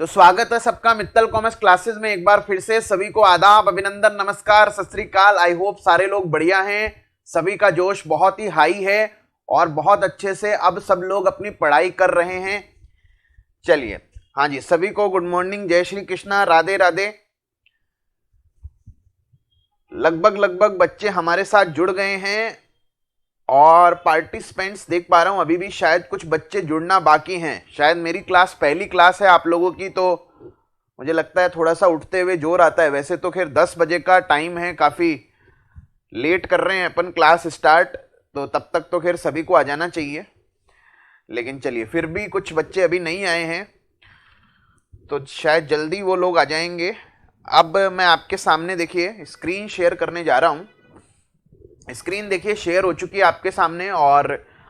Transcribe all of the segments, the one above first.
तो स्वागत है सबका मित्तल कॉमर्स क्लासेस में एक बार फिर से। सभी को आदाब, अभिनंदन, नमस्कार, सत श्री अकाल। आई होप सारे लोग बढ़िया हैं, सभी का जोश बहुत ही हाई है और बहुत अच्छे से अब सब लोग अपनी पढ़ाई कर रहे हैं। चलिए, हाँ जी, सभी को गुड मॉर्निंग, जय श्री कृष्णा, राधे राधे। लगभग बच्चे हमारे साथ जुड़ गए हैं और पार्टिसिपेंट्स देख पा रहा हूं, अभी भी शायद कुछ बच्चे जुड़ना बाकी हैं। शायद मेरी क्लास पहली क्लास है आप लोगों की, तो मुझे लगता है थोड़ा सा उठते हुए जोर आता है। वैसे तो खैर 10 बजे का टाइम है, काफी लेट कर रहे हैं अपन क्लास स्टार्ट, तो तब तक तो खैर सभी को आ जाना चाहिए। लेकिन चलिए, फिर भी कुछ बच्चे अभी नहीं आए हैं तो शायद जल्दी वो लोग आ जाएंगे। अब मैं आपके सामने देखिए स्क्रीन शेयर करने जा रहा हूं। स्क्रीन देखिए शेयर हो चुकी है आपके सामने और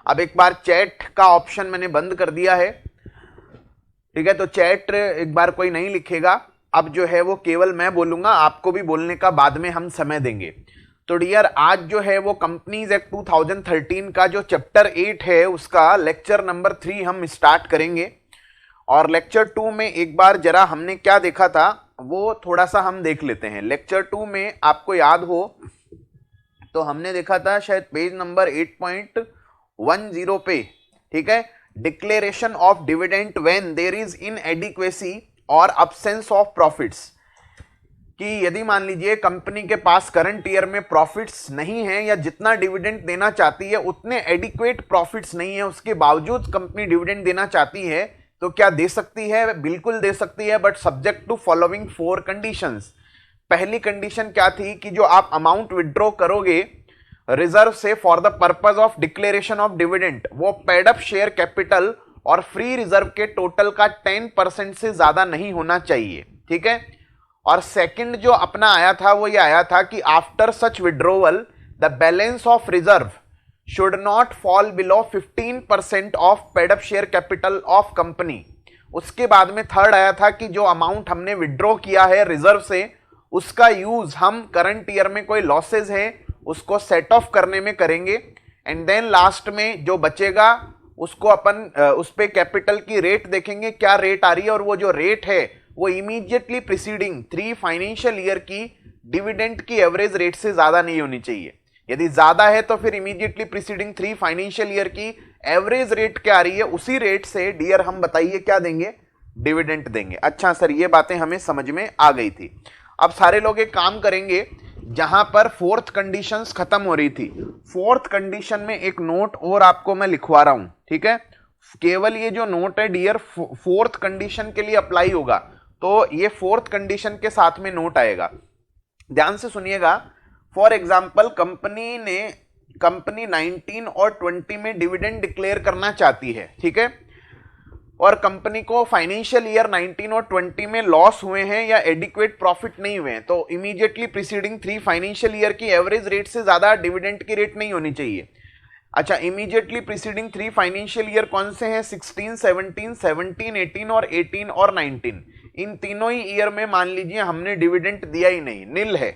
अब एक बार चैट का ऑप्शन मैंने बंद कर दिया है। ठीक है, तो चैट एक बार कोई नहीं लिखेगा, अब जो है वो केवल मैं बोलूंगा, आपको भी बोलने का बाद में हम समय देंगे। तो डियर, आज जो है वो कंपनीज एक्ट 2013 का जो चैप्टर 8 है उसका लेक्चर नंबर 3 हम स्टार्ट करेंगे। और लेक्चर 2 में एक बार जरा हमने क्या देखा था वो थोड़ा सा हम देख लेते हैं। लेक्चर 2 में आपको याद हो तो हमने देखा था शायद पेज नंबर 8.10 पे, ठीक है, declaration of dividend when there is inadequacy और अब्सेंस ऑफ प्रॉफिट्स, कि यदि मान लीजिए कंपनी के पास करंट ईयर में प्रॉफिट्स नहीं है या जितना डिविडेंड देना चाहती है उतने एडिक्वेट प्रॉफिट्स नहीं है, उसके बावजूद कंपनी डिविडेंड देना चाहती है, तो क्या दे सकती है? बिल्कुल दे सकती है, but subject to following 4 conditions. पहली कंडीशन क्या थी कि जो आप अमाउंट विड्रॉ करोगे रिजर्व से for the purpose of declaration of dividend, वो पेड अप शेयर कैपिटल और फ्री रिजर्व के टोटल का 10% से ज्यादा नहीं होना चाहिए। ठीक है, और सेकंड जो अपना आया था वो ये आया था कि after such withdrawal the balance of reserve should not fall below 15% of paid up share capital of company. उसके बाद में थर्ड आया था कि जो अमाउंट हमने विड्रॉ किया है रिजर्व से उसका यूज हम करंट ईयर में कोई लॉसेज है उसको सेट ऑफ करने में करेंगे, एंड देन लास्ट में जो बचेगा उसको अपन उस पे कैपिटल की रेट देखेंगे क्या रेट आ रही है, और वो जो रेट है वो इमीडिएटली प्रीसीडिंग 3 फाइनेंशियल ईयर की डिविडेंड की एवरेज रेट से ज्यादा नहीं होनी चाहिए। यदि ज्यादा है तो फिर इमीडिएटली प्रीसीडिंग 3 फाइनेंशियल ईयर की एवरेज रेट क्या आ रही है उसी रेट से डियर हम बताइए क्या देंगे, डिविडेंड देंगे। अच्छा सर, ये बातें हमें समझ में आ गई थी। अब सारे लोग एक काम करेंगे, जहां पर 4th कंडीशंस खत्म हो रही थी, 4th कंडीशन में एक नोट और आपको मैं लिखवा रहा हूं। ठीक है, केवल ये जो नोट है डियर 4th कंडीशन के लिए अप्लाई होगा, तो ये 4th कंडीशन के साथ में नोट आएगा, ध्यान से सुनिएगा। फॉर एग्जाम्पल कंपनी 19 और 20 में डिविडेंड डिक्लेयर करना चाहती है, ठीक है, और कंपनी को फाइनेंशियल ईयर 19 और 20 में लॉस हुए हैं या एडिक्वेट प्रॉफिट नहीं हुए हैं, तो इमीडिएटली प्रीसीडिंग 3 फाइनेंशियल ईयर की एवरेज रेट से ज्यादा डिविडेंड की रेट नहीं होनी चाहिए। अच्छा, इमीडिएटली प्रीसीडिंग 3 फाइनेंशियल ईयर कौन से हैं? 16, 17, 17, 18 और 18 और 19। इन तीनों ही ईयर में मान लीजिए हमने डिविडेंड दिया ही नहीं, निल है,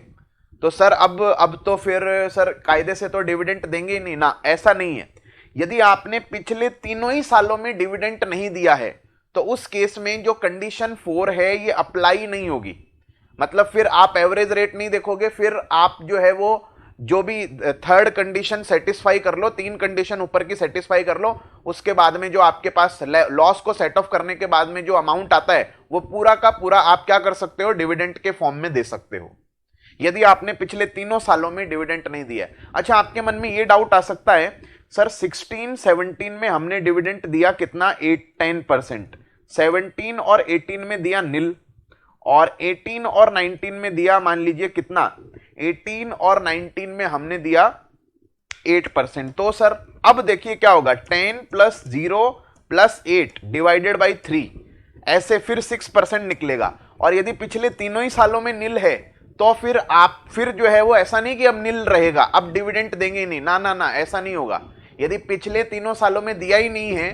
तो सर अब तो फिर सर कायदे से तो डिविडेंड देंगे ही नहीं ना, ऐसा नहीं है। यदि आपने पिछले तीनों ही सालों में डिविडेंड नहीं दिया है तो उस केस में जो कंडीशन 4 है ये अप्लाई नहीं होगी। मतलब फिर आप एवरेज रेट नहीं देखोगे, फिर आप जो है वो जो भी थर्ड कंडीशन सेटिस्फाई कर लो, 3 कंडीशन ऊपर की सेटिस्फाई कर लो, उसके बाद में जो आपके पास लॉस को सेट ऑफ करने के बाद में जो अमाउंट आता है वो पूरा का पूरा आप क्या कर सकते हो, डिविडेंड के फॉर्म में दे सकते हो, यदि आपने पिछले तीनों सालों में डिविडेंड नहीं दिया। अच्छा, आपके मन में ये डाउट आ सकता है सर 16, 17 में हमने डिविडेंड दिया कितना, 8-10%, 17 और 18 में दिया निल, और 18 और 19 में दिया मान लीजिए कितना, 18 और 19 में हमने दिया 8%। तो सर अब देखिए क्या होगा, 10 + 0 + 8 डिवाइडेड बाई 3, ऐसे फिर 6% निकलेगा। और यदि पिछले तीनों ही सालों में निल है तो फिर जो है वो ऐसा नहीं कि अब निल रहेगा, अब डिविडेंड देंगे नहीं, ना ना ना, ऐसा नहीं होगा। यदि पिछले तीनों सालों में दिया ही नहीं है,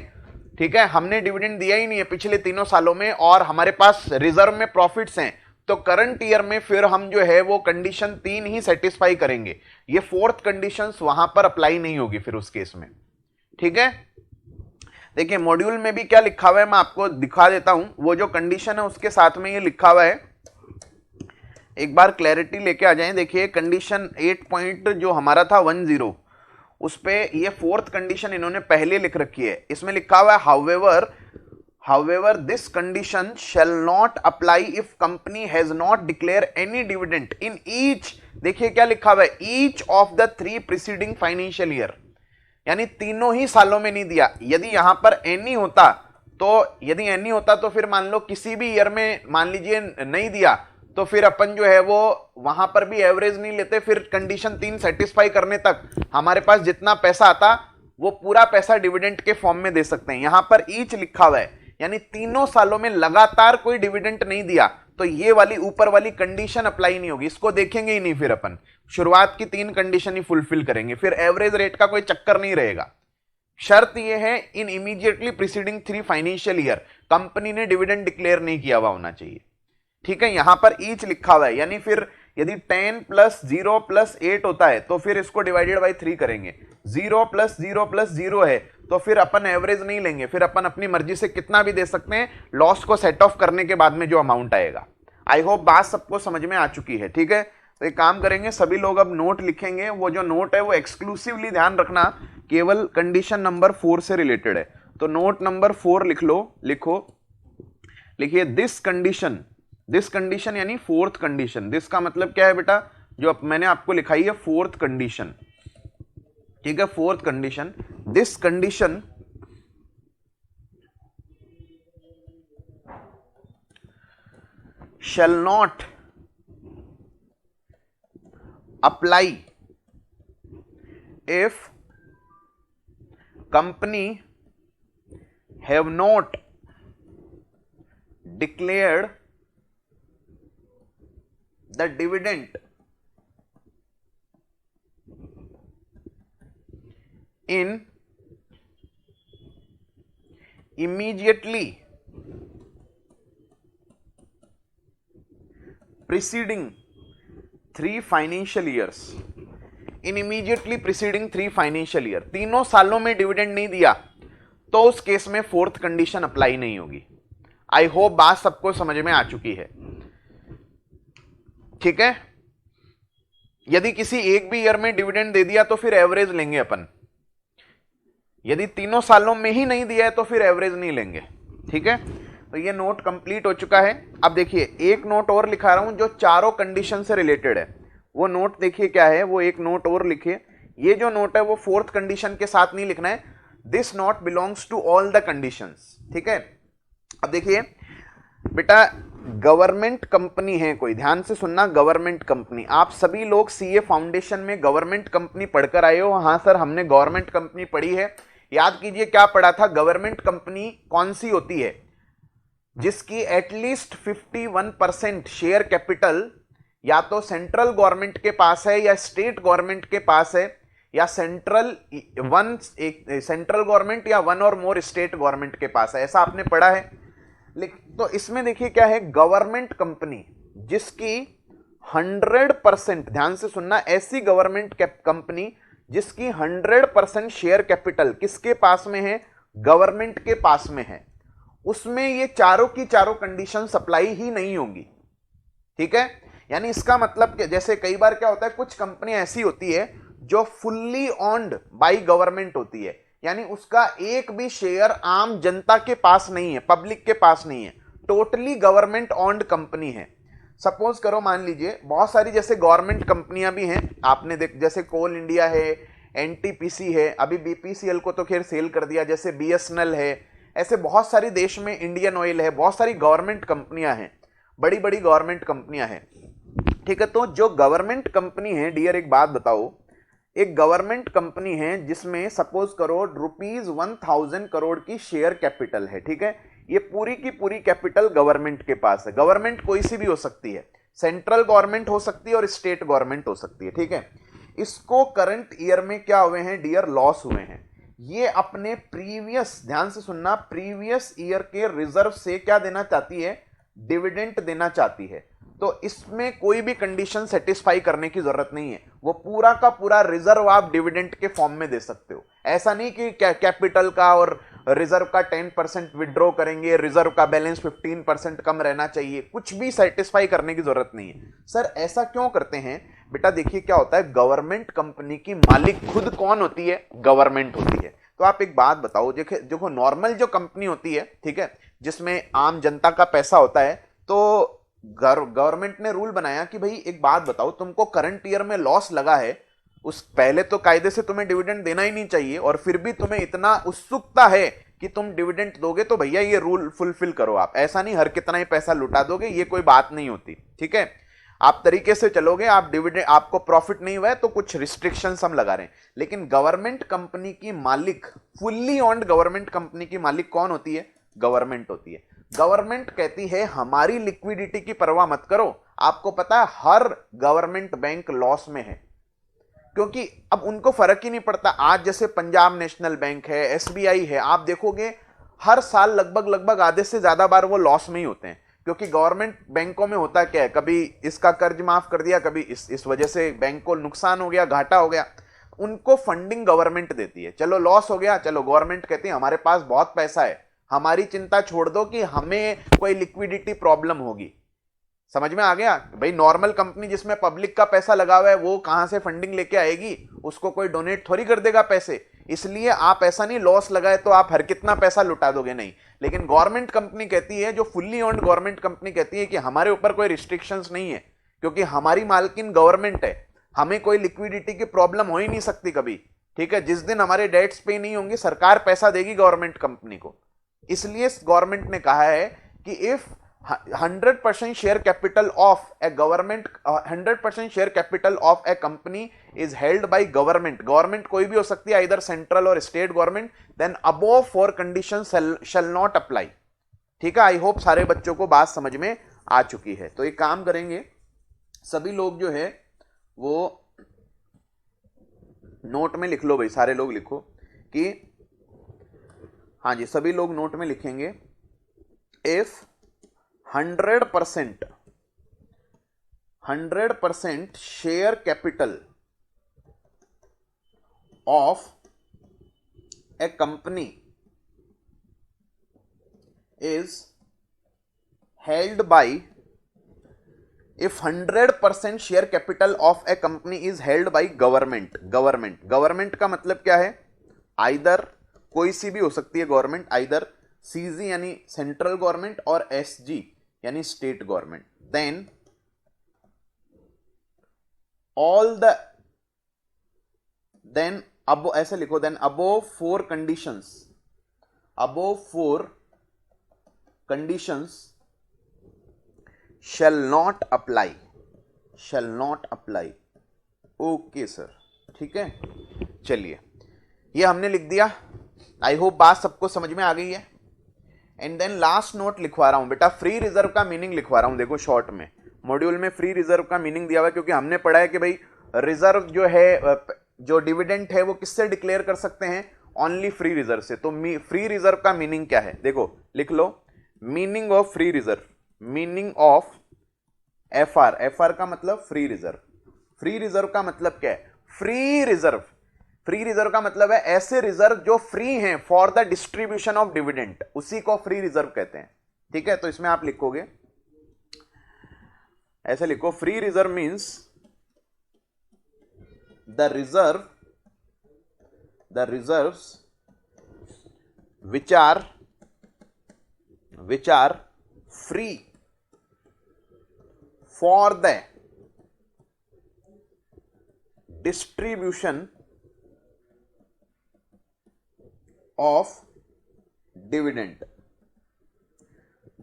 ठीक है, हमने डिविडेंड दिया ही नहीं है पिछले तीनों सालों में और हमारे पास रिजर्व में प्रॉफिट्स हैं, तो करंट ईयर में फिर हम जो है वो कंडीशन 3 ही सेटिस्फाई करेंगे, ये 4th कंडीशंस वहां पर अप्लाई नहीं होगी फिर उस केस में। ठीक है, देखिए मॉड्यूल में भी क्या लिखा हुआ है मैं आपको दिखा देता हूं, वो जो कंडीशन है उसके साथ में ये लिखा हुआ है, एक बार क्लैरिटी लेके आ जाएं। देखिए कंडीशन 8 पॉइंट जो हमारा था 10, उस पे ये फोर्थ कंडीशन इन्होंने पहले लिख रखी है। इसमें लिखा हुआ है however this condition shall not apply if company has not declare any dividend in each, देखिए क्या लिखा हुआ है, each of the 3 preceding financial year, यानी तीनों ही सालों में नहीं दिया। यदि यहां पर एनी होता तो फिर मान लो किसी भी ईयर में मान लीजिए नहीं दिया, तो फिर अपन जो है वो वहां पर भी एवरेज नहीं लेते, फिर कंडीशन 3 सेटिस्फाई करने तक हमारे पास जितना पैसा आता वो पूरा पैसा डिविडेंड के फॉर्म में दे सकते हैं। यहां पर ईच लिखा हुआ है, यानी तीनों सालों में लगातार कोई डिविडेंड नहीं दिया तो ये वाली ऊपर वाली कंडीशन अप्लाई नहीं होगी, इसको देखेंगे ही नहीं। फिर अपन शुरुआत की 3 कंडीशन ही फुलफिल करेंगे, फिर एवरेज रेट का कोई चक्कर नहीं रहेगा। शर्त यह है in immediately preceding 3 financial year company ने डिविडेंड डिक्लेयर नहीं किया हुआ होना चाहिए, ठीक है। यहां पर ईच लिखा हुआ है, यानी फिर यदि 10 + 0 + 8 होता है तो फिर इसको डिवाइडेड बाई 3 करेंगे। 0 + 0 + 0 है तो फिर अपन एवरेज नहीं लेंगे, फिर अपन अपनी मर्जी से कितना भी दे सकते हैं, लॉस को सेट ऑफ करने के बाद में जो अमाउंट आएगा। आई होप बात सबको समझ में आ चुकी है, ठीक है। तो एक काम करेंगे, सभी लोग अब नोट लिखेंगे। वो जो नोट है वो एक्सक्लूसिवली ध्यान रखना केवल कंडीशन नंबर 4 से रिलेटेड है। तो नोट नंबर 4 लिखिए दिस कंडीशन यानी फोर्थ कंडीशन। दिस का मतलब क्या है बेटा, जो अब मैंने आपको लिखाई है फोर्थ कंडीशन, ठीक है। Fourth condition, this condition shall not apply if company have not declared the dividend in immediately preceding 3 financial years. In immediately preceding 3 financial year, तीनों सालों में डिविडेंड नहीं दिया तो उस केस में फोर्थ कंडीशन अप्लाई नहीं होगी। आई होप बात सबको समझ में आ चुकी है, ठीक है। यदि किसी एक भी ईयर में डिविडेंड दे दिया तो फिर एवरेज लेंगे अपन, यदि तीनों सालों में ही नहीं दिया है तो फिर एवरेज नहीं लेंगे, ठीक है। तो ये नोट कंप्लीट हो चुका है। अब देखिए एक नोट और लिखा रहा हूं जो चारों कंडीशन से रिलेटेड है। वो नोट देखिए क्या है, वो एक नोट और लिखिए। ये जो नोट है वो फोर्थ कंडीशन के साथ नहीं लिखना है, this note belongs to all the conditions, ठीक है। अब देखिए बेटा गवर्नमेंट कंपनी है कोई, ध्यान से सुनना, गवर्नमेंट कंपनी। आप सभी लोग सीए फाउंडेशन में गवर्नमेंट कंपनी पढ़कर आए हो। हाँ सर हमने गवर्नमेंट कंपनी पढ़ी है। याद कीजिए क्या पढ़ा था, गवर्नमेंट कंपनी कौन सी होती है, जिसकी एटलीस्ट 51% शेयर कैपिटल या तो सेंट्रल गवर्नमेंट के पास है या स्टेट गवर्नमेंट के पास है, या सेंट्रल गवर्नमेंट या वन और मोर स्टेट गवर्नमेंट के पास है, ऐसा आपने पढ़ा है। तो इसमें देखिए क्या है, गवर्नमेंट कंपनी जिसकी 100%, ध्यान से सुनना, ऐसी गवर्नमेंट कंपनी जिसकी 100% शेयर कैपिटल किसके पास में है, गवर्नमेंट के पास में है, उसमें ये चारों की चारों कंडीशन सप्लाई ही नहीं होगी, ठीक है। यानी इसका मतलब कि जैसे कई बार क्या होता है, कुछ कंपनी ऐसी होती है जो फुल्ली ऑन्ड बाय गवर्नमेंट होती है, यानी उसका एक भी शेयर आम जनता के पास नहीं है, पब्लिक के पास नहीं है, टोटली गवर्नमेंट ऑन्ड कंपनी है। सपोज करो मान लीजिए बहुत सारी जैसे गवर्नमेंट कंपनियां भी हैं, आपने देख जैसे कोल इंडिया है, एनटीपीसी है, अभी बीपीसीएल को तो खैर सेल कर दिया, जैसे बीएसएनएल है, ऐसे बहुत सारी देश में, इंडियन ऑयल है, बहुत सारी गवर्नमेंट कंपनियां हैं, बड़ी बड़ी गवर्नमेंट कंपनियां हैं, ठीक है। तो जो गवर्नमेंट कंपनी है, डियर एक बात बताओ, एक गवर्नमेंट कंपनी है जिसमें सपोज करो ₹1000 करोड़ की शेयर कैपिटल है, ठीक है। ये पूरी की पूरी कैपिटल गवर्नमेंट के पास है। गवर्नमेंट कोई सी भी हो सकती है, सेंट्रल गवर्नमेंट हो सकती है और स्टेट गवर्नमेंट हो सकती है, ठीक है। इसको करंट ईयर में क्या हुए हैं डियर, लॉस हुए हैं। ये अपने प्रीवियस, ध्यान से सुनना, प्रीवियस ईयर के रिजर्व से क्या देना चाहती है, डिविडेंड देना चाहती है। तो इसमें कोई भी कंडीशन सेटिस्फाई करने की जरूरत नहीं है, वो पूरा का पूरा रिजर्व आप डिविडेंड के फॉर्म में दे सकते हो। ऐसा नहीं कि कैपिटल का और रिजर्व का 10% विड्रॉ करेंगे, रिजर्व का बैलेंस 15% कम रहना चाहिए, कुछ भी सेटिस्फाई करने की जरूरत नहीं है। सर ऐसा क्यों करते हैं? बेटा देखिए क्या होता है, गवर्नमेंट कंपनी की मालिक खुद कौन होती है? गवर्नमेंट होती है। तो आप एक बात बताओ, देखो नॉर्मल जो कंपनी होती है, ठीक है, जिसमें आम जनता का पैसा होता है, तो गवर्नमेंट ने रूल बनाया कि भाई एक बात बताओ, तुमको करंट ईयर में लॉस लगा है, उस पहले तो कायदे से तुम्हें डिविडेंड देना ही नहीं चाहिए, और फिर भी तुम्हें इतना उत्सुकता है कि तुम डिविडेंड दोगे, तो भैया ये रूल फुलफिल करो। आप ऐसा नहीं हर कितना ही पैसा लुटा दोगे, ये कोई बात नहीं होती, ठीक है। आप तरीके से चलोगे, आप डिविडेंड, आपको प्रॉफिट नहीं हुआ है तो कुछ रिस्ट्रिक्शंस हम लगा रहे हैं। लेकिन गवर्नमेंट कंपनी की मालिक, फुल्ली ऑन्ड गवर्नमेंट कंपनी की मालिक कौन होती है? गवर्नमेंट होती है। गवर्नमेंट कहती है हमारी लिक्विडिटी की परवाह मत करो। आपको पता है हर गवर्नमेंट बैंक लॉस में है, क्योंकि अब उनको फर्क ही नहीं पड़ता। आज जैसे पंजाब नेशनल बैंक है, एसबीआई है, आप देखोगे हर साल लगभग आधे से ज्यादा बार वो लॉस में ही होते हैं, क्योंकि गवर्नमेंट बैंकों में होता क्या है, कभी इसका कर्ज माफ कर दिया, कभी इस वजह से बैंक को नुकसान हो गया, घाटा हो गया, उनको फंडिंग गवर्नमेंट देती है। चलो लॉस हो गया, चलो गवर्नमेंट कहती है हमारे पास बहुत पैसा है, हमारी चिंता छोड़ दो कि हमें कोई लिक्विडिटी प्रॉब्लम होगी। समझ में आ गया भाई? नॉर्मल कंपनी जिसमें पब्लिक का पैसा लगा हुआ है, वो कहां से फंडिंग लेके आएगी? उसको कोई डोनेट थोड़ी कर देगा पैसे। इसलिए आप ऐसा नहीं लॉस लगाए तो आप हर कितना पैसा लुटा दोगे, नहीं। लेकिन गवर्नमेंट कंपनी कहती है, जो फुल्ली ओन्ड गवर्नमेंट कंपनी कहती है कि हमारे ऊपर कोई रिस्ट्रिक्शंस नहीं है, क्योंकि हमारी मालकिन गवर्नमेंट है, हमें कोई लिक्विडिटी की प्रॉब्लम हो ही नहीं सकती कभी, ठीक है। जिस दिन हमारे डेट्स पे नहीं होंगे, सरकार पैसा देगी गवर्नमेंट कंपनी को। इसलिए गवर्नमेंट ने कहा है कि if 100% share capital of a government, 100% share capital of a company is held by government कोई भी हो सकती है, either central और state government, then above 4 conditions shall not apply। ठीक है, आई होप सारे बच्चों को बात समझ में आ चुकी है। तो एक काम करेंगे, सभी लोग जो है वो नोट में लिख लो भाई, सारे लोग लिखो कि हाँ जी, सभी लोग नोट में लिखेंगे, if 100% share capital of a company is held by, if 100% share capital of a company is held by government का मतलब क्या है? आइदर कोई सी भी हो सकती है गवर्नमेंट, आइदर सीजी यानी सेंट्रल गवर्नमेंट और एसजी यानी state government, then all the, then अब ऐसे लिखो, then above 4 conditions shall not apply। Okay sir, ठीक है, चलिए ये हमने लिख दिया। आई होप बात सबको समझ में आ गई है। एंड देन लास्ट नोट लिखवा रहा हूं बेटा, फ्री रिजर्व का मीनिंग लिखवा रहा हूं। देखो शॉर्ट में मॉड्यूल में फ्री रिजर्व का मीनिंग दिया हुआ है, क्योंकि हमने पढ़ा है कि भाई रिजर्व जो है, जो डिविडेंड है, वो किससे डिक्लेयर कर सकते हैं? ओनली फ्री रिजर्व से। तो फ्री रिजर्व का मीनिंग क्या है? देखो लिख लो, meaning of free reserve, meaning of FR का मतलब फ्री रिजर्व। फ्री रिजर्व का मतलब क्या है? फ्री रिजर्व का मतलब है ऐसे रिजर्व जो फ्री हैं for the distribution of dividend, उसी को फ्री रिजर्व कहते हैं। ठीक है, तो इसमें आप लिखोगे, ऐसे लिखो, free reserve means the reserves which are free for the distribution of dividend.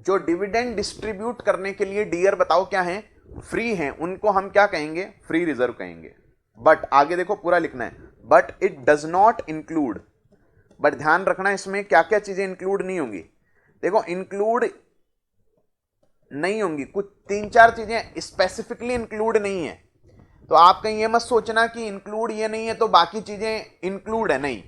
जो डिविडेंड डिस्ट्रीब्यूट करने के लिए डियर बताओ क्या है? फ्री हैं, उनको हम क्या कहेंगे? फ्री रिजर्व कहेंगे। बट आगे देखो पूरा लिखना है, but it does not include, but ध्यान रखना इसमें क्या क्या चीजें इंक्लूड नहीं होंगी। देखो इंक्लूड नहीं होंगी, कुछ 3-4 चीजें स्पेसिफिकली इंक्लूड नहीं है। तो आप कहीं ये मत सोचना कि इंक्लूड ये नहीं है तो बाकी चीजें इंक्लूड है, नहीं।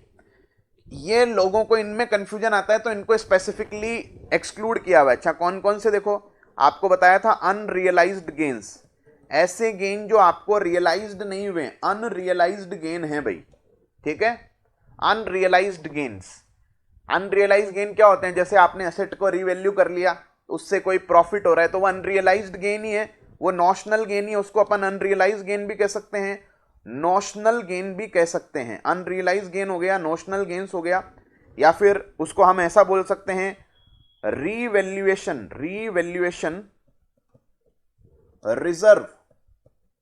ये लोगों को इनमें कंफ्यूजन आता है, तो इनको स्पेसिफिकली एक्सक्लूड किया हुआ है। अच्छा कौन कौन से? देखो आपको बताया था अनरियलाइज्ड गेन्स, ऐसे गेन जो आपको रियलाइज्ड नहीं हुए, अनरियलाइज्ड गेन है भाई। ठीक है, अनरियलाइज्ड गेन्स, अनरियलाइज गेन क्या होते हैं, जैसे आपने एसेट को रीवैल्यू कर लिया, उससे कोई प्रॉफिट हो रहा है तो वो अनरियलाइज्ड गेन ही है, वो नॉशनल गेन ही है, उसको अपन अनरियलाइज गेन भी कह सकते हैं, नॉशनल गेन भी कह सकते हैं। अनरियलाइज गेन हो गया, नॉशनल गेन्स हो गया, या फिर उसको हम ऐसा बोल सकते हैं revaluation, revaluation reserve,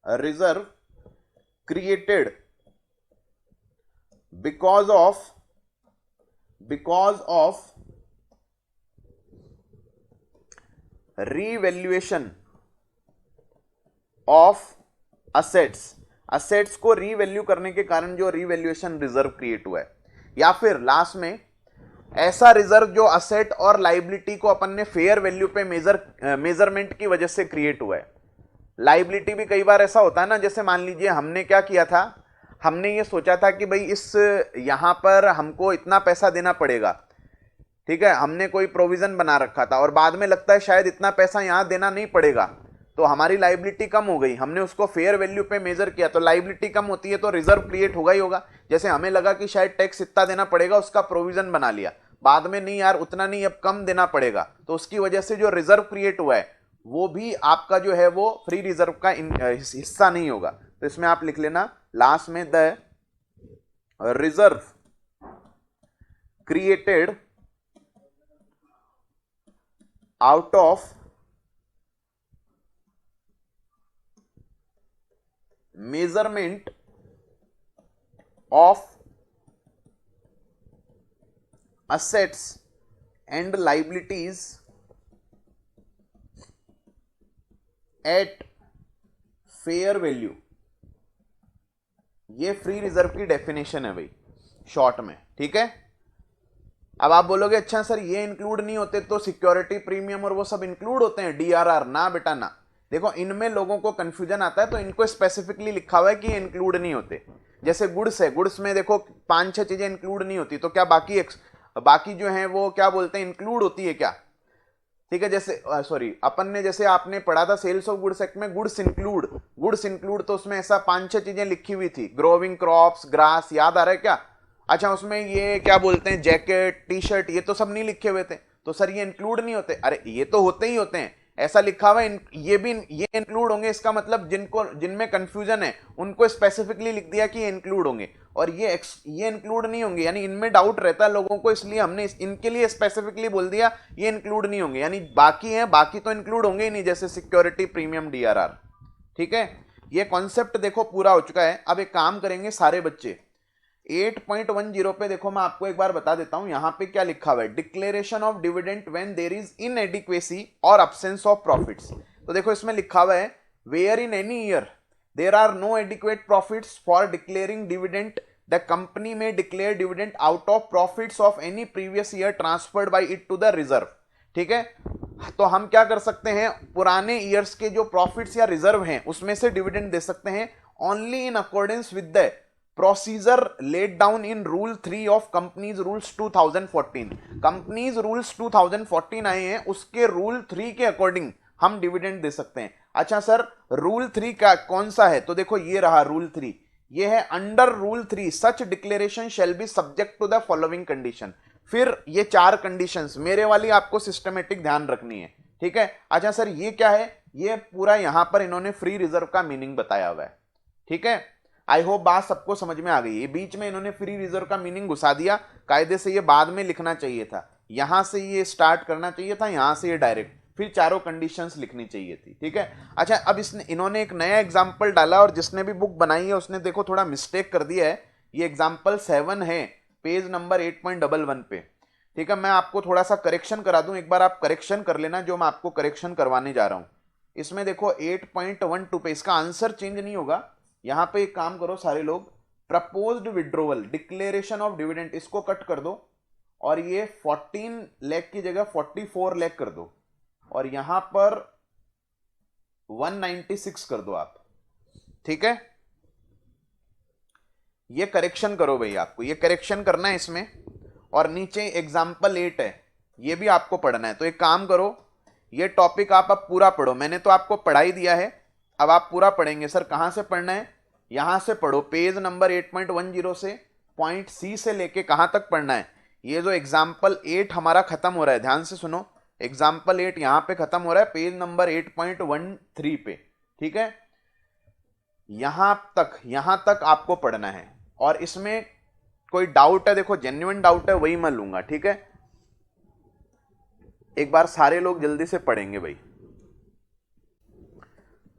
reserve created because of revaluation of assets, assets को रीवैल्यू करने के कारण जो रीवैल्यूएशन रिजर्व क्रिएट हुआ है। या फिर लास्ट में ऐसा रिजर्व जो असेट और लाइबिलिटी को अपन ने फेयर वैल्यू पे मेजरमेंट की वजह से क्रिएट हुआ है। लाइबिलिटी भी कई बार ऐसा होता है ना, जैसे मान लीजिए हमने क्या किया था, हमने ये सोचा था कि भाई इस यहां पर हमको इतना पैसा देना पड़ेगा, ठीक है, हमने कोई प्रोविजन बना रखा था और बाद में लगता है शायद इतना पैसा यहां देना नहीं पड़ेगा, तो हमारी लाइबिलिटी कम हो गई, हमने उसको फेयर वैल्यू पे मेजर किया, तो लाइबिलिटी कम होती है तो रिजर्व क्रिएट होगा ही होगा। जैसे हमें लगा कि शायद टैक्स इतना देना पड़ेगा, उसका प्रोविजन बना लिया, बाद में नहीं यार उतना नहीं, अब कम देना पड़ेगा, तो उसकी वजह से जो रिजर्व क्रिएट हुआ है वो भी आपका जो है वो फ्री रिजर्व का हिस्सा नहीं होगा। तो इसमें आप लिख लेना लास्ट में, the reserve created out of measurement of assets and liabilities at fair value, ये फ्री रिजर्व की डेफिनेशन है भाई शॉर्ट में, ठीक है। अब आप बोलोगे अच्छा सर ये इंक्लूड नहीं होते तो सिक्योरिटी प्रीमियम और वो सब इंक्लूड होते हैं, डीआरआर, ना बेटा ना। देखो इनमें लोगों को कंफ्यूजन आता है तो इनको स्पेसिफिकली लिखा हुआ है कि इंक्लूड नहीं होते। जैसे गुड्स है, गुड्स में देखो 5-6 चीजें इंक्लूड नहीं होती, तो क्या बाकी जो है वो क्या बोलते हैं इंक्लूड होती है क्या, ठीक है। जैसे सॉरी अपन ने जैसे आपने पढ़ा था सेल्स ऑफ गुड्स एक्ट में गुड्स इंक्लूड, तो उसमें ऐसा 5-6 चीजें लिखी हुई थी, ग्रोविंग क्रॉप्स, ग्रास, याद आ रहा है क्या। अच्छा उसमें ये क्या बोलते हैं जैकेट, टी शर्ट, ये तो सब नहीं लिखे हुए थे, तो सर ये इंक्लूड नहीं होते, अरे ये तो होते ही होते हैं, ऐसा लिखा हुआ है, ये इंक्लूड होंगे, इसका मतलब जिनमें कंफ्यूजन है उनको स्पेसिफिकली लिख दिया कि ये इंक्लूड होंगे, और ये इंक्लूड नहीं होंगे, यानी इनमें डाउट रहता है लोगों को, इसलिए हमने इनके लिए स्पेसिफिकली बोल दिया ये इंक्लूड नहीं होंगे, यानी बाकी हैं, बाकी तो इंक्लूड होंगे ही नहीं, जैसे सिक्योरिटी प्रीमियम, डीआरआर, ठीक है। ये कॉन्सेप्ट देखो पूरा हो चुका है। अब एक काम करेंगे सारे बच्चे, 8.10 पे देखो मैं आपको एक बार बता देता हूं, यहां पे क्या लिखा हुआ है, declaration of dividend when there is inadequacy और अब्सेंस ऑफ प्रॉफिट्स। तो देखो इसमें लिखा हुआ है where in any year there are no adequate profits for declaring dividend the company may declare dividend out of profits of any previous year transferred by it to the reserve, ठीक है। तो हम क्या कर सकते हैं, पुराने ईयर्स के जो प्रॉफिट्स या रिजर्व हैं उसमें से डिविडेंड दे सकते हैं, only in accordance with the procedure laid down in rule 3 of companies rules 2014। Companies rules 2014 आए हैं, उसके रूल 3 के अकॉर्डिंग हम डिविडेंड दे सकते हैं। अच्छा सर रूल 3 का कौन सा है, तो देखो ये रहा रूल 3, ये है under rule 3 such declaration shall be subject to the following condition. फिर ये 4 कंडीशंस, मेरे वाली आपको सिस्टमेटिक ध्यान रखनी है, ठीक है। अच्छा सर ये क्या है, ये पूरा यहां पर इन्होंने फ्री रिजर्व का मीनिंग बताया हुआ है, ठीक है। आई होप बात सबको समझ में आ गई। ये बीच में इन्होंने फ्री रिजर्व का मीनिंग घुसा दिया, कायदे से ये बाद में लिखना चाहिए था, यहां से ये स्टार्ट करना चाहिए था, यहां से ये डायरेक्ट, फिर चारों कंडीशंस लिखनी चाहिए थी, ठीक है। अच्छा अब इन्होंने एक नया एग्जाम्पल डाला और जिसने भी बुक बनाई है उसने देखो थोड़ा मिस्टेक कर दिया है। ये एग्जाम्पल 7 है पेज नंबर 8.11 पे, ठीक है। मैं आपको थोड़ा सा करेक्शन करा दूं, एक बार आप करेक्शन कर लेना जो मैं आपको करेक्शन करवाने जा रहा हूं। इसमें देखो 8.12 पे इसका आंसर चेंज नहीं होगा। यहां पे एक काम करो सारे लोग, proposed withdrawal declaration of dividend इसको कट कर दो और ये 14 लाख की जगह 44 लाख कर दो और यहां पर 196 कर दो आप, ठीक है। ये करेक्शन करो भाई, आपको ये करेक्शन करना है इसमें, और नीचे एग्जाम्पल 8 है ये भी आपको पढ़ना है। तो एक काम करो ये टॉपिक आप अब पूरा पढ़ो, मैंने तो आपको पढ़ा ही दिया है, अब आप पूरा पढ़ेंगे। सर कहां से पढ़ना है, यहां से पढ़ो, पेज नंबर 8.10 से पॉइंट सी से लेके कहां तक पढ़ना है, ये जो एग्जाम्पल 8 हमारा खत्म हो रहा है, ध्यान से सुनो, एग्जाम्पल 8 यहां पे खत्म हो रहा है पेज नंबर 8.13 पे, ठीक है। यहां तक आपको पढ़ना है, और इसमें कोई डाउट है, देखो जेन्युइन डाउट है वही मैं लूंगा, ठीक है। एक बार सारे लोग जल्दी से पढ़ेंगे भाई।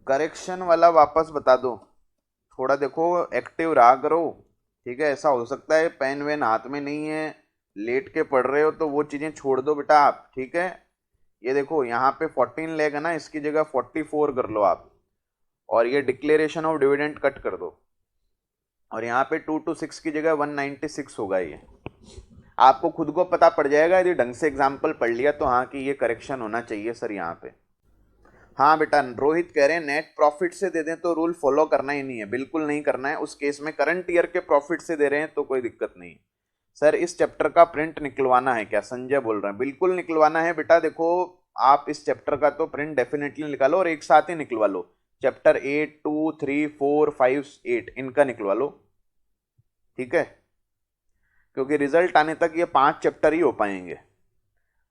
करेक्शन वाला वापस बता दो, थोड़ा देखो एक्टिव रहा करो, ठीक है। ऐसा हो सकता है पेन वेन हाथ में नहीं है, लेट के पढ़ रहे हो, तो वो चीजें छोड़ दो बेटा आप, ठीक है। ये देखो यहाँ पे 14 लेग है ना, इसकी जगह 44 कर लो आप, और ये डिक्लेरेशन ऑफ डिविडेंड कट कर दो, और यहाँ पे 226 की जगह 196 होगा। ये आपको खुद को पता पड़ जाएगा यदि ढंग से एग्जाम्पल पढ़ लिया तो, हाँ कि ये करेक्शन होना चाहिए सर यहाँ पे। हाँ बेटा, रोहित कह रहे हैं नेट प्रॉफिट से दे दें तो रूल फॉलो करना ही नहीं है, बिल्कुल नहीं करना है। उस केस में करंट ईयर के प्रॉफिट से दे रहे हैं तो कोई दिक्कत नहीं। सर इस चैप्टर का प्रिंट निकलवाना है क्या, संजय बोल रहे हैं। बिल्कुल निकलवाना है बेटा, देखो आप इस चैप्टर का तो प्रिंट डेफिनेटली निकालो, और एक साथ ही निकलवा लो। चैप्टर 8, 2, 3, 4, 5, 8 इनका निकलवा लो, ठीक है, क्योंकि रिजल्ट आने तक ये 5 चैप्टर ही हो पाएंगे।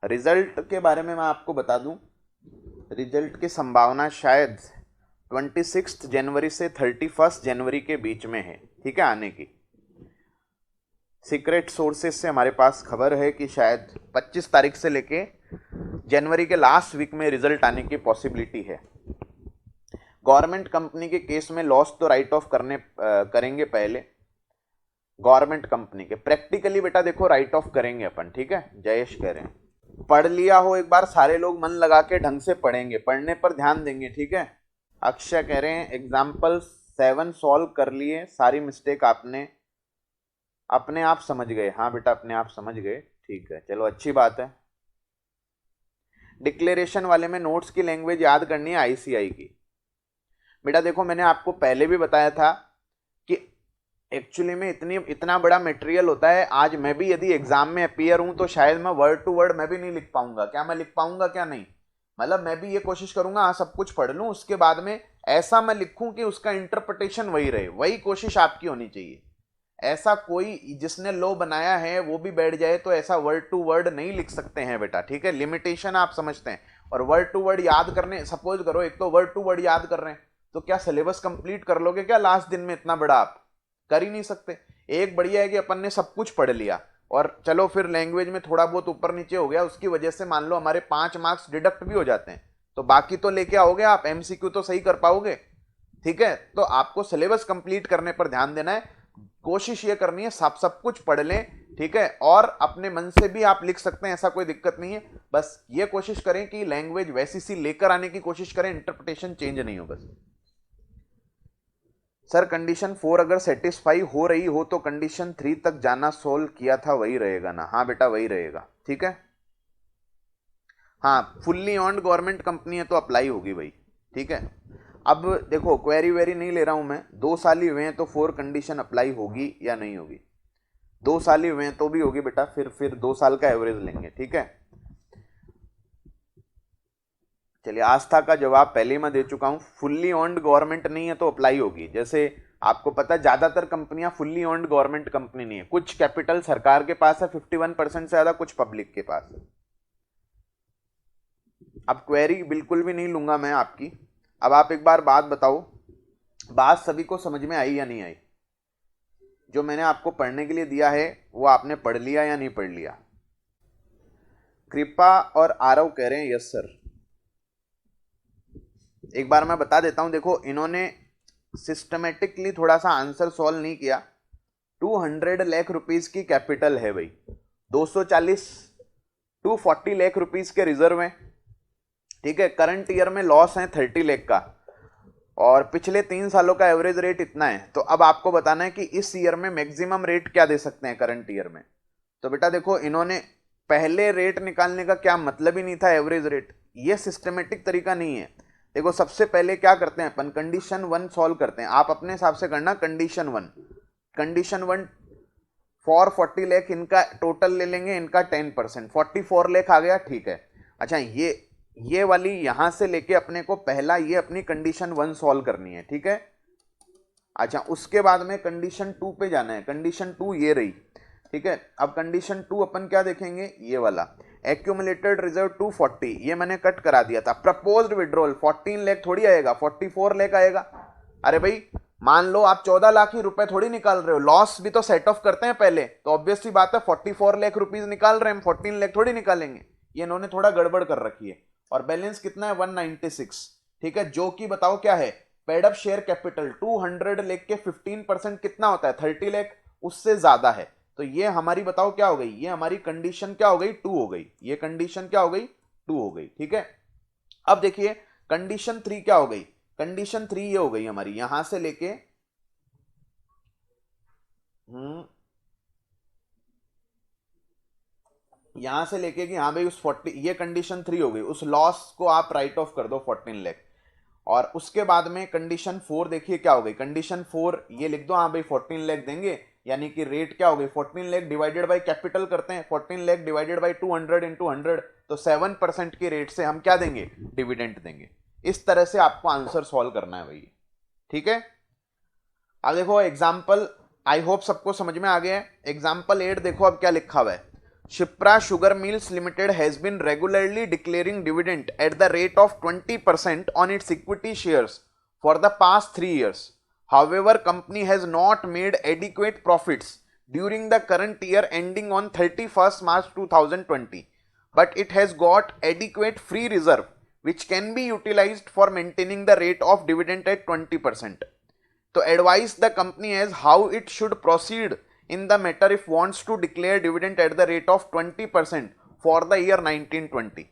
रिजल्ट के बारे में मैं आपको बता दूं, रिजल्ट की संभावना शायद 26 जनवरी से 31 जनवरी के बीच में है, ठीक है, आने की। सीक्रेट सोर्सेस से हमारे पास खबर है कि शायद 25 तारीख से लेके जनवरी के लास्ट वीक में रिजल्ट आने की पॉसिबिलिटी है। गवर्नमेंट कंपनी के केस में लॉस तो राइट ऑफ करेंगे पहले, गवर्नमेंट कंपनी के। प्रैक्टिकली बेटा देखो राइट ऑफ करेंगे अपन, ठीक है। जयेश कह रहे हैं पढ़ लिया हो एक बार, सारे लोग मन लगा के ढंग से पढ़ेंगे, पढ़ने पर ध्यान देंगे, ठीक है। अक्षय कह रहे हैं एग्जाम्पल 7 सॉल्व कर लिए, सारी मिस्टेक आपने अपने आप समझ गए। हाँ बेटा अपने आप समझ गए, ठीक है, चलो अच्छी बात है। डिक्लेरेशन वाले में नोट्स की लैंग्वेज याद करनी है आईसीआई की। बेटा देखो मैंने आपको पहले भी बताया था कि एक्चुअली में इतना बड़ा मटेरियल होता है। आज मैं भी यदि एग्जाम में अपीयर हूं तो शायद मैं वर्ड टू वर्ड मैं भी नहीं लिख पाऊंगा। क्या मैं लिख पाऊंगा, क्या नहीं, मतलब मैं भी ये कोशिश करूंगा हाँ सब कुछ पढ़ लूं, उसके बाद में ऐसा मैं लिखूं कि उसका इंटरप्रिटेशन वही रहे। वही कोशिश आपकी होनी चाहिए। ऐसा कोई जिसने लो बनाया है वो भी बैठ जाए तो ऐसा वर्ड टू वर्ड नहीं लिख सकते हैं बेटा, ठीक है। लिमिटेशन आप समझते हैं। और वर्ड टू वर्ड याद करने, सपोज करो एक तो वर्ड टू वर्ड याद कर रहे हैं, तो क्या सिलेबस कंप्लीट कर लोगे क्या लास्ट दिन में? इतना बड़ा आप कर ही नहीं सकते। एक बढ़िया है कि अपन ने सब कुछ पढ़ लिया, और चलो फिर लैंग्वेज में थोड़ा बहुत ऊपर नीचे हो गया, उसकी वजह से मान लो हमारे 5 मार्क्स डिडक्ट भी हो जाते हैं, तो बाकी तो लेके आओगे आप, एमसीक्यू तो सही कर पाओगे, ठीक है। तो आपको सिलेबस कंप्लीट करने पर ध्यान देना है, कोशिश ये करनी है सब कुछ पढ़ लें, ठीक है। और अपने मन से भी आप लिख सकते हैं, ऐसा कोई दिक्कत नहीं है। बस ये कोशिश करें कि लैंग्वेज वैसी सी लेकर आने की कोशिश करें, इंटरप्रिटेशन चेंज नहीं हो बस। सर कंडीशन 4 अगर सेटिस्फाई हो रही हो तो कंडीशन 3 तक जाना सोल्व किया था वही रहेगा ना? हाँ बेटा वही रहेगा, ठीक है। हाँ फुल्ली ऑन्ड गवर्नमेंट कंपनी है तो अप्लाई होगी भाई, ठीक है। अब देखो क्वेरी वेरी नहीं ले रहा हूं मैं, 2 साल ही हुए हैं तो 4 कंडीशन अप्लाई होगी या नहीं होगी? 2 साल ही हुए हैं तो भी होगी बेटा, फिर 2 साल का एवरेज लेंगे, ठीक है। चलिए आस्था का जवाब पहले ही मैं दे चुका हूं, फुल्ली ऑन्ड गवर्नमेंट नहीं है तो अप्लाई होगी। जैसे आपको पता है ज्यादातर कंपनियां फुल्ली ऑन्ड गवर्नमेंट कंपनी नहीं है, कुछ कैपिटल सरकार के पास है 51% से ज्यादा, कुछ पब्लिक के पास है। अब क्वेरी बिल्कुल भी नहीं लूंगा मैं आपकी। अब आप एक बार बात बताओ, बात सभी को समझ में आई या नहीं आई? जो मैंने आपको पढ़ने के लिए दिया है वो आपने पढ़ लिया या नहीं पढ़ लिया? कृपा और आरव कह रहे हैं यस सर। एक बार मैं बता देता हूं, देखो इन्होंने सिस्टमेटिकली थोड़ा सा आंसर सॉल्व नहीं किया। 200 लाख रुपीस की कैपिटल है भाई, 240 240 लाख रुपीस के रिजर्व हैं, ठीक है। करंट ईयर में लॉस है 30 लाख का, और पिछले 3 सालों का एवरेज रेट इतना है। तो अब आपको बताना है कि इस ईयर में मैक्सिमम रेट क्या दे सकते हैं करंट ईयर में। तो बेटा देखो इन्होंने पहले रेट निकालने का क्या मतलब ही नहीं था एवरेज रेट, ये सिस्टमेटिक तरीका नहीं है। देखो सबसे पहले क्या करते हैं अपन, कंडीशन 1 सॉल्व करते हैं। आप अपने हिसाब से करना, कंडीशन 1 फॉर 40 लाख इनका टोटल ले लेंगे, इनका 10%, 44 लाख आ गया, ठीक है। अच्छा ये वाली यहां से लेके अपने को पहला ये अपनी कंडीशन 1 सॉल्व करनी है, ठीक है। अच्छा उसके बाद में कंडीशन 2 पे जाना है। कंडीशन 2 ये रही, ठीक है। अब कंडीशन 2 अपन क्या देखेंगे, ये वाला एक्यूमुलेटेड रिजर्व 240, ये मैंने कट करा दिया था। प्रपोज्ड विड्रॉल 14 लाख थोड़ी आएगा, 44 लाख आएगा। अरे भाई मान लो आप 14 लाख ही रुपए थोड़ी निकाल रहे हो, लॉस भी तो सेट ऑफ करते हैं पहले, तो ऑब्वियस सी बात है 44 लाख रुपीज निकाल रहे हैं, 14 लाख थोड़ी निकालेंगे। ये इन्होंने थोड़ा गड़बड़ कर रखी है। और बैलेंस कितना है 196, ठीक है। जो कि बताओ क्या है, paid up share capital 200 lakh के 15% कितना होता है 30 लाख, उससे ज्यादा है। तो ये हमारी बताओ क्या हो गई, ये हमारी कंडीशन क्या हो गई 2 हो गई, ये कंडीशन क्या हो गई 2 हो गई, ठीक है। अब देखिए कंडीशन 3 क्या हो गई, कंडीशन 3 ये हो गई हमारी, यहां से लेके यहां से लेके कि हाँ भाई उस 40, ये कंडीशन 3 हो गई, उस लॉस को आप राइट ऑफ कर दो 14 लाख। और उसके बाद में कंडीशन 4 देखिए क्या हो गई, कंडीशन 4 ये लिख दो, हाँ भाई 14 लाख देंगे, यानी कि रेट क्या हो गई 14 लाख डिवाइडेड बाय कैपिटल करते हैं, 14 लाख डिवाइडेड बाय 200 इंटू 100, तो 7% के रेट से हम क्या देंगे, डिविडेंड देंगे। इस तरह से आपको आंसर सॉल्व करना है भाई, ठीक है। अब देखो एग्जाम्पल, आई होप सबको समझ में आ गया है। एग्जाम्पल 8 देखो अब क्या लिखा हुआ है, Shipra sugar mills limited has been regularly declaring dividend at the rate of 20% on its equity shares for the past 3 years. However, company has not made adequate profits during the current year ending on 31st March 2020, but it has got adequate free reserve which can be utilized for maintaining the rate of dividend at 20%. To advise the company as how it should proceed in the matter if wants to declare dividend at the rate of 20% for the year 1920.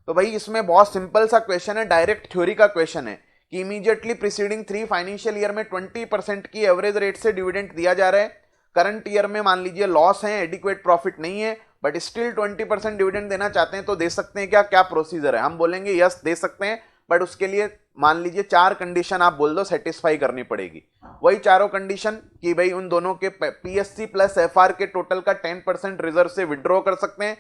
तो भाई इसमें बहुत simple सा question है, direct theory का question है कि immediately preceding 3 financial year में 20% की एवरेज रेट से डिविडेंड दिया जा रहा है। करंट ईयर में मान लीजिए लॉस है, एडिक्वेट प्रॉफिट नहीं है, बट स्टिल 20% डिविडेंड देना चाहते हैं, तो दे सकते हैं क्या, क्या प्रोसीजर है। हम बोलेंगे यस दे सकते हैं, बट उसके लिए मान लीजिए 4 कंडीशन आप बोल दो सेटिस्फाई करनी पड़ेगी। वही चारों कंडीशन कि भाई उन दोनों के पीएससी प्लस एफआर के टोटल का 10% रिजर्व से विड्रॉ कर सकते हैं।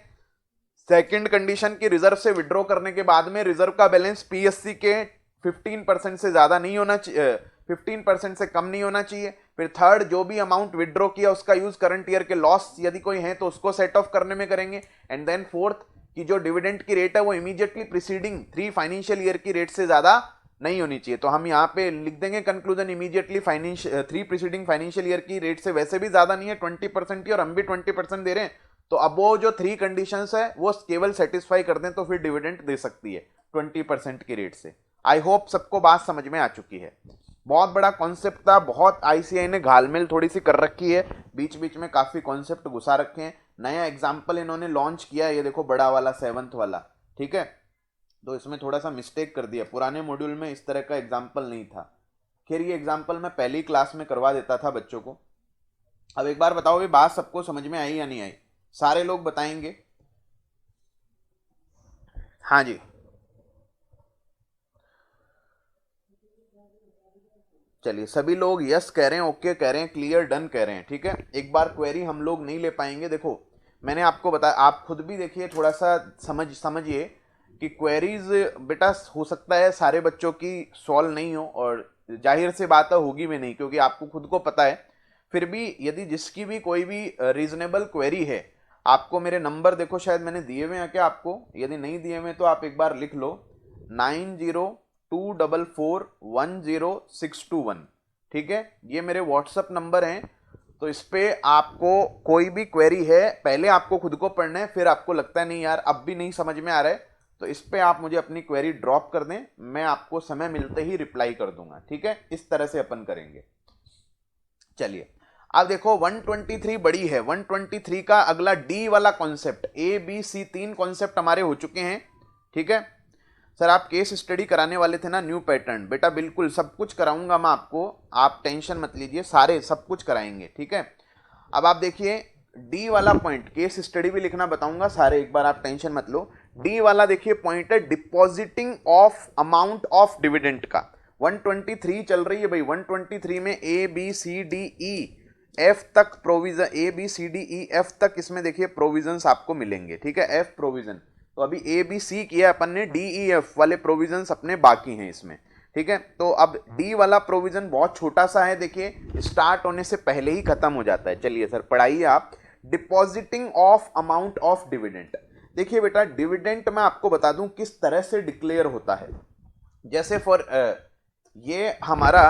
सेकंड कंडीशन की रिजर्व से विड्रॉ करने के बाद में रिजर्व का बैलेंस पीएससी के 15% से ज्यादा नहीं होना चाहिए, 15% से कम नहीं होना चाहिए। फिर थर्ड, जो भी अमाउंट विड्रॉ किया उसका यूज करंट ईयर के लॉस यदि कोई है तो उसको सेट ऑफ करने में करेंगे। एंड देन फोर्थ कि जो डिविडेंड की रेट है वो इमीडिएटली प्रीसीडिंग 3 फाइनेंशियल ईयर की रेट से ज्यादा नहीं होनी चाहिए। तो हम यहाँ पे लिख देंगे conclusion, immediately 3 preceding financial year की रेट से वैसे भी ज्यादा नहीं है 20% ही, और हम भी 20% दे रहे हैं, तो अब वो जो 3 कंडीशंस है वो केवल सेटिस्फाई कर दें तो फिर डिविडेंड दे सकती है 20% की रेट से। आई होप सबको बात समझ में आ चुकी है। बहुत बड़ा कॉन्सेप्ट था, बहुत आईसीआई ने घालमेल थोड़ी सी कर रखी है, बीच बीच में काफी कॉन्सेप्ट घुसा रखे हैं। नया एग्जाम्पल इन्होंने लॉन्च किया है, ये देखो बड़ा वाला 7th वाला, ठीक है। तो इसमें थोड़ा सा मिस्टेक कर दिया, पुराने मॉड्यूल में इस तरह का एग्जाम्पल नहीं था। खैर ये एग्जाम्पल मैं पहली क्लास में करवा देता था बच्चों को। अब एक बार बताओ ये बात सबको समझ में आई या नहीं आई, सारे लोग बताएंगे। हाँ जी, चलिए सभी लोग यस कह रहे हैं, ओके कह रहे हैं, क्लियर डन कह रहे हैं, ठीक है। एक बार क्वेरी हम लोग नहीं ले पाएंगे, देखो मैंने आपको बताया, आप खुद भी देखिए थोड़ा सा समझिए कि क्वेरीज बेटा हो सकता है सारे बच्चों की सॉल्व नहीं हो, और जाहिर सी बात है होगी भी नहीं, क्योंकि आपको खुद को पता है। फिर भी यदि जिसकी भी कोई भी रीजनेबल क्वेरी है, आपको मेरे नंबर देखो शायद मैंने दिए हुए हैं क्या आपको, यदि नहीं दिए हुए तो आप एक बार लिख लो 9024410621, ठीक है। ये मेरे व्हाट्सएप नंबर हैं, तो इस पे आपको कोई भी क्वेरी है, पहले आपको खुद को पढ़ना है, फिर आपको लगता है नहीं यार अब भी नहीं समझ में आ रहा है, तो इस पे आप मुझे अपनी क्वेरी ड्रॉप कर दें, मैं आपको समय मिलते ही रिप्लाई कर दूंगा, ठीक है। इस तरह से अपन करेंगे। चलिए अब देखो 123 बड़ी है, 123 का अगला डी वाला concept, A B C 3 concept हमारे हो चुके हैं, ठीक है। सर आप केस स्टडी कराने वाले थे ना, न्यू पैटर्न, बेटा बिल्कुल सब कुछ कराऊंगा मैं आपको, आप टेंशन मत लीजिए, सारे सब कुछ कराएंगे, ठीक है। अब आप देखिए डी वाला पॉइंट, केस स्टडी भी लिखना बताऊंगा सारे, एक बार आप टेंशन मत लो। डी वाला देखिए पॉइंट है depositing of amount of dividend का, 123 चल रही है भाई। 123 में A B C D E F तक provision, A B C D E F तक इसमें देखिए प्रोविजंस आपको मिलेंगे, ठीक है। एफ प्रोविजन, तो अभी ए बी सी किया अपन ने, डी ई एफ वाले प्रोविजंस अपने बाकी हैं इसमें, ठीक है। तो अब डी वाला प्रोविजन बहुत छोटा सा है, देखिए स्टार्ट होने से पहले ही खत्म हो जाता है। चलिए सर पढ़ाइए आप, depositing of amount of dividend. देखिए बेटा, डिविडेंड मैं आपको बता दूं किस तरह से डिक्लेयर होता है। जैसे ये हमारा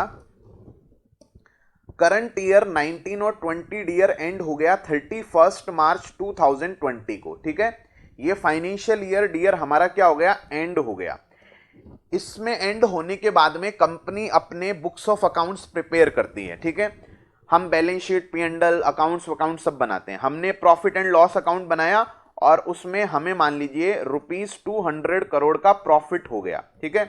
करंट ईयर 19 और 20 ईयर एंड हो गया 31 मार्च 2020 को, ठीक है। ये फाइनेंशियल ईयर डियर हमारा क्या हो गया, एंड हो गया। इसमें एंड होने के बाद में कंपनी अपने बुक्स ऑफ अकाउंट्स प्रिपेयर करती है, ठीक है। हम बैलेंस शीट, P&L, अकाउंट्स सब बनाते हैं। हमने प्रॉफिट एंड लॉस अकाउंट बनाया और उसमें हमें मान लीजिए ₹200 करोड़ का प्रॉफिट हो गया, ठीक है।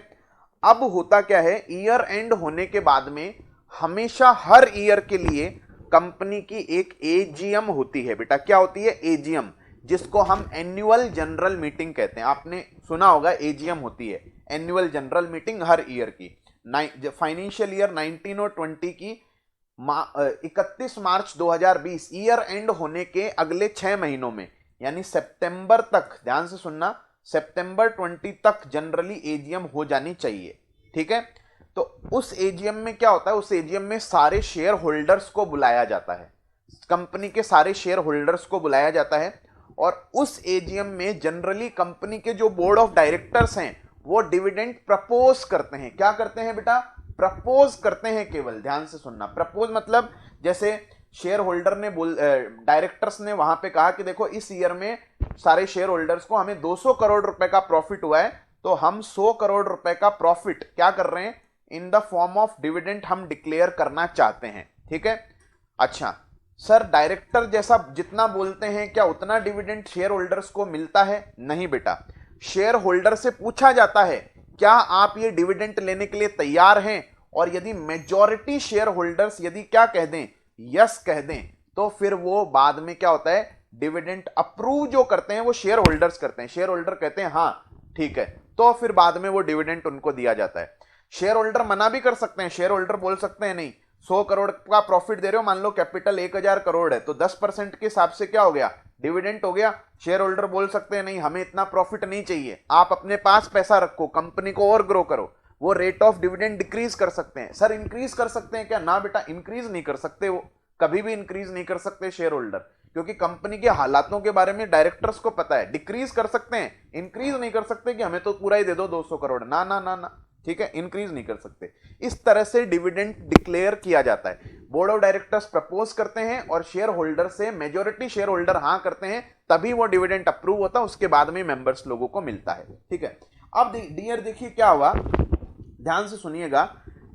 अब होता क्या है, ईयर एंड होने के बाद में हमेशा हर ईयर के लिए कंपनी की एक एजीएम होती है बेटा। क्या होती है, एजीएम, जिसको हम एनुअल जनरल मीटिंग कहते हैं। आपने सुना होगा एजीएम होती है, एनुअल जनरल मीटिंग हर ईयर की। फाइनेंशियल ईयर 19 और 20 की 31 मार्च 2020 ईयर एंड होने के अगले 6 महीनों में, यानी सितंबर तक, ध्यान से सुनना, सितंबर 20 तक जनरली एजीएम हो जानी चाहिए, ठीक है। तो उस एजीएम में क्या होता है, उस एजीएम में सारे शेयर होल्डर्स को बुलाया जाता है, कंपनी के सारे शेयर होल्डर्स को बुलाया जाता है। और उस एजीएम में जनरली कंपनी के जो बोर्ड ऑफ डायरेक्टर्स हैं वो डिविडेंड प्रपोज करते हैं। क्या करते हैं बेटा, प्रपोज करते हैं। केवल ध्यान से सुनना, प्रपोज मतलब जैसे शेयर होल्डर ने डायरेक्टर्स ने वहां पे कहा कि देखो इस ईयर में सारे शेयर होल्डर्स को हमें 200 करोड़ रुपए का प्रॉफिट हुआ है, तो हम 100 करोड़ रुपए का प्रॉफिट क्या कर रहे हैं, in the form of dividend हम डिक्लेयर करना चाहते हैं, ठीक है। अच्छा सर, डायरेक्टर जैसा जितना बोलते हैं क्या उतना डिविडेंड शेयर होल्डर्स को मिलता है? नहीं बेटा, शेयर होल्डर से पूछा जाता है क्या आप ये डिविडेंड लेने के लिए तैयार हैं, और यदि मेजॉरिटी शेयर होल्डर्स यदि क्या कह दें, यस कह दें, तो फिर वो बाद में क्या होता है, डिविडेंड अप्रूव जो करते हैं वो शेयर होल्डर्स करते हैं। शेयर होल्डर कहते हैं हाँ ठीक है, तो फिर बाद में वो डिविडेंड उनको दिया जाता है। शेयर होल्डर मना भी कर सकते हैं, शेयर होल्डर बोल सकते हैं नहीं, 100 करोड़ का प्रॉफिट दे रहे हो, मान लो कैपिटल 1000 करोड़ है, तो 10% के हिसाब से क्या हो गया, डिविडेंड हो गया। शेयर होल्डर बोल सकते हैं नहीं, हमें इतना प्रॉफिट नहीं चाहिए, आप अपने पास पैसा रखो, कंपनी को और ग्रो करो। वो रेट ऑफ डिविडेंड डिक्रीज कर सकते हैं। सर इंक्रीज कर सकते हैं क्या? ना बेटा, इंक्रीज नहीं कर सकते, वो कभी भी इंक्रीज नहीं कर सकते शेयर होल्डर, क्योंकि कंपनी के हालातों के बारे में डायरेक्टर्स को पता है। डिक्रीज कर सकते हैं, इंक्रीज नहीं कर सकते कि हमें तो पूरा ही दे दो 200 करोड़, ना ना ना ना, ठीक है, इंक्रीज नहीं कर सकते। इस तरह से डिविडेंड डिक्लेयर किया जाता है। बोर्ड ऑफ डायरेक्टर्स प्रपोज करते हैं और शेयर होल्डर से मेजॉरिटी शेयर होल्डर हां करते हैं, तभी वो डिविडेंड अप्रूव होता है, उसके बाद में मेंबर्स लोगों को मिलता है, ठीक है। अब डियर देखिए क्या हुआ, ध्यान से सुनिएगा।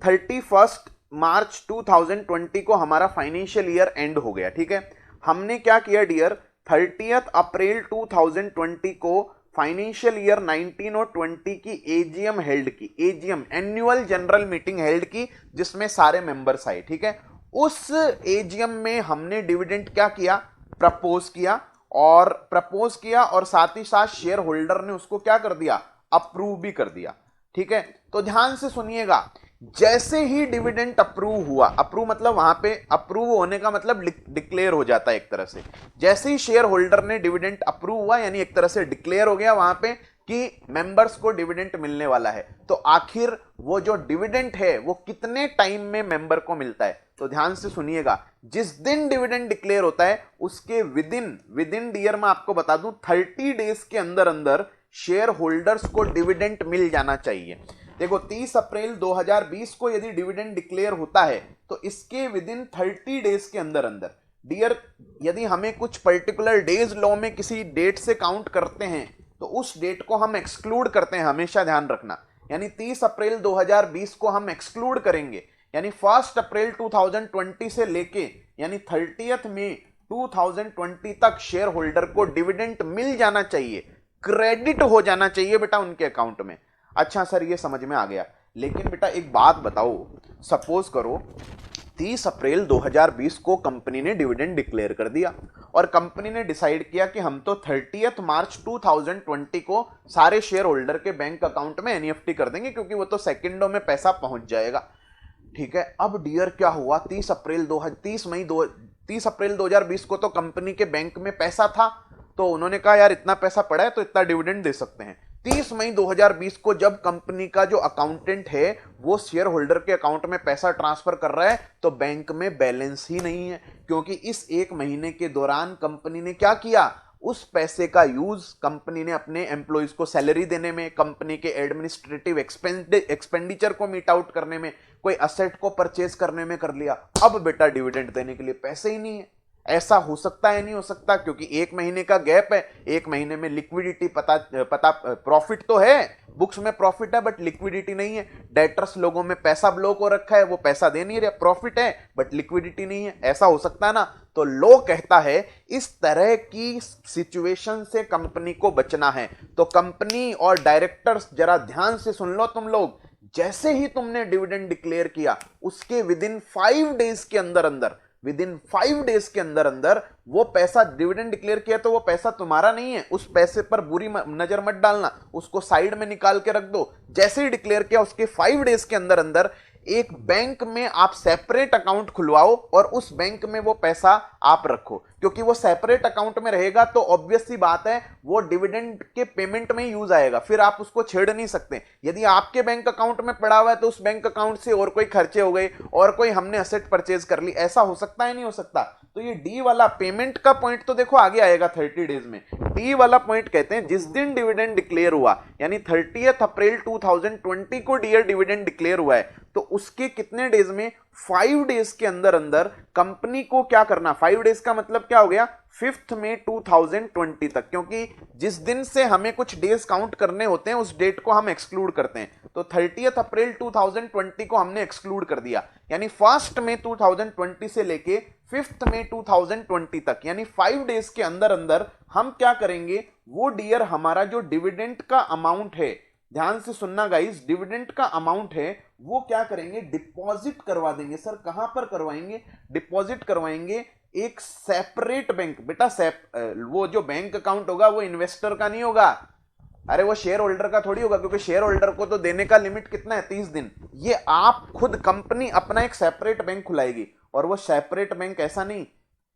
31 मार्च 2020 को हमारा फाइनेंशियल ईयर एंड हो गया, ठीक है। हमने क्या किया डियर, 30 अप्रैल 2020 को फाइनेंशियल ईयर 19 और 20 की एजीएम हेल्ड की, AGM annual general meeting held की, जिसमें सारे मेंबर्स आए, ठीक है। उस एजीएम में हमने डिविडेंड क्या किया, प्रपोज किया, और साथ ही साथ शेयर होल्डर ने उसको क्या कर दिया, अप्रूव भी कर दिया, ठीक है। तो ध्यान से सुनिएगा, जैसे ही डिविडेंड अप्रूव हुआ, अप्रूव मतलब वहां पे अप्रूव होने का मतलब डिक्लेयर हो जाता है एक तरह से। जैसे ही शेयर होल्डर ने डिविडेंड अप्रूव हुआ, यानी एक तरह से डिक्लेयर हो गया वहां पे कि मेंबर्स को डिविडेंड मिलने वाला है। तो आखिर वो जो डिविडेंड है वो कितने टाइम में मेंबर को मिलता है? तो ध्यान से सुनिएगा, जिस दिन डिविडेंड डिक्लेयर होता है उसके विदिन डियर में आपको बता दूं 30 डेज के अंदर अंदर शेयर होल्डर्स को डिविडेंड मिल जाना चाहिए। देखो 30 अप्रैल 2020 को यदि डिविडेंड डिक्लेयर होता है तो इसके विदिन 30 डेज के अंदर अंदर डियर, यदि हमें कुछ पर्टिकुलर डेज लॉ में किसी डेट से काउंट करते हैं तो उस डेट को हम एक्सक्लूड करते हैं, हमेशा ध्यान रखना। यानी 30 अप्रैल 2020 को हम एक्सक्लूड करेंगे, यानी 1 अप्रैल 2020 से लेके यानी 30 मई 2020 तक शेयर होल्डर को डिविडेंड मिल जाना चाहिए, क्रेडिट हो जाना चाहिए बेटा उनके अकाउंट में। अच्छा सर ये समझ में आ गया, लेकिन बेटा एक बात बताओ, सपोज करो 30 अप्रैल 2020 को कंपनी ने डिविडेंड डिक्लेयर कर दिया और कंपनी ने डिसाइड किया कि हम तो 30 मार्च 2020 को सारे शेयर होल्डर के बैंक अकाउंट में एनईएफटी कर देंगे, क्योंकि वो तो सेकंडों में पैसा पहुंच जाएगा, ठीक है। अब डियर क्या हुआ, 30 अप्रैल 2020 को तो कंपनी के बैंक में पैसा था, तो उन्होंने कहा यार इतना पैसा पड़ा है तो इतना डिविडेंड दे सकते हैं। 30 मई 2020 को जब कंपनी का जो अकाउंटेंट है वो शेयर होल्डर के अकाउंट में पैसा ट्रांसफर कर रहा है तो बैंक में बैलेंस ही नहीं है, क्योंकि इस एक महीने के दौरान कंपनी ने क्या किया, उस पैसे का यूज कंपनी ने अपने एम्प्लॉइज को सैलरी देने में, कंपनी के एडमिनिस्ट्रेटिव एक्सपेंडिचर को मीट आउट करने में, कोई असेट को परचेज करने में कर लिया। अब बेटा डिविडेंड देने के लिए पैसे ही नहीं है। ऐसा हो सकता है? नहीं हो सकता, क्योंकि एक महीने का गैप है। एक महीने में लिक्विडिटी पता प्रॉफिट तो है, बुक्स में प्रॉफिट है बट लिक्विडिटी नहीं है। डेटर्स लोगों में पैसा ब्लॉक हो रखा है, वो पैसा दे नहीं रहे, प्रॉफिट है बट लिक्विडिटी नहीं है। ऐसा हो सकता है ना? तो लॉ कहता है इस तरह की सिचुएशन से कंपनी को बचना है। तो कंपनी और डायरेक्टर्स जरा ध्यान से सुन लो तुम लोग, जैसे ही तुमने डिविडेंड डिक्लेयर किया उसके विदिन 5 डेज के अंदर अंदर वो पैसा डिविडेंड डिक्लेयर किया तो वो पैसा तुम्हारा नहीं है। उस पैसे पर बुरी नजर मत डालना, उसको साइड में निकाल के रख दो। जैसे ही डिक्लेयर किया उसके 5 डेज के अंदर अंदर एक बैंक में आप सेपरेट अकाउंट खुलवाओ और उस बैंक में वो पैसा आप रखो, क्योंकि वो सेपरेट अकाउंट में रहेगा तो ऑब्वियस सी बात है वो डिविडेंड के पेमेंट में यूज आएगा, फिर आप उसको छेड़ नहीं सकते। यदि आपके बैंक अकाउंट में पड़ा हुआ है तो उस बैंक अकाउंट से और कोई खर्चे हो गए और कोई हमने असेट परचेज कर ली, ऐसा हो सकता है? नहीं हो सकता। तो ये डी वाला पेमेंट का पॉइंट तो देखो आगे आएगा 30 डेज में। डी वाला पॉइंट कहते हैं जिस दिन डिविडेंड डिक्लेयर हुआ, यानी 30 अप्रैल 2020 को डिविडेंड डिक्लेयर हुआ है तो उसके कितने डेज में, 5 डेज के अंदर अंदर कंपनी को क्या करना। 5 डेज का मतलब क्या हो गया, 5 मई 2020 तक, क्योंकि जिस दिन से हमें कुछ डेज काउंट करने होते हैं उस डेट को हम एक्सक्लूड करते हैं। तो 30 अप्रैल 2020 को हमने एक्सक्लूड कर दिया, यानी 1 मई 2020 से लेके 5 मई 2020 तक, यानी 5 डेज के अंदर अंदर हम क्या करेंगे, वो डियर हमारा जो डिविडेंड का अमाउंट है, ध्यान से सुनना गाइस, डिविडेंड का अमाउंट है वो क्या करेंगे, डिपॉजिट करवा देंगे। सर कहां पर करवाएंगे? डिपॉजिट करवाएंगे एक सेपरेट बैंक। बेटा वो जो बैंक अकाउंट होगा वो इन्वेस्टर का नहीं होगा, अरे वो शेयर होल्डर का थोड़ी होगा, क्योंकि शेयर होल्डर को तो देने का लिमिट कितना है, 30 दिन। ये आप खुद कंपनी अपना एक सेपरेट बैंक खुलाएगी और वो सेपरेट बैंक ऐसा नहीं,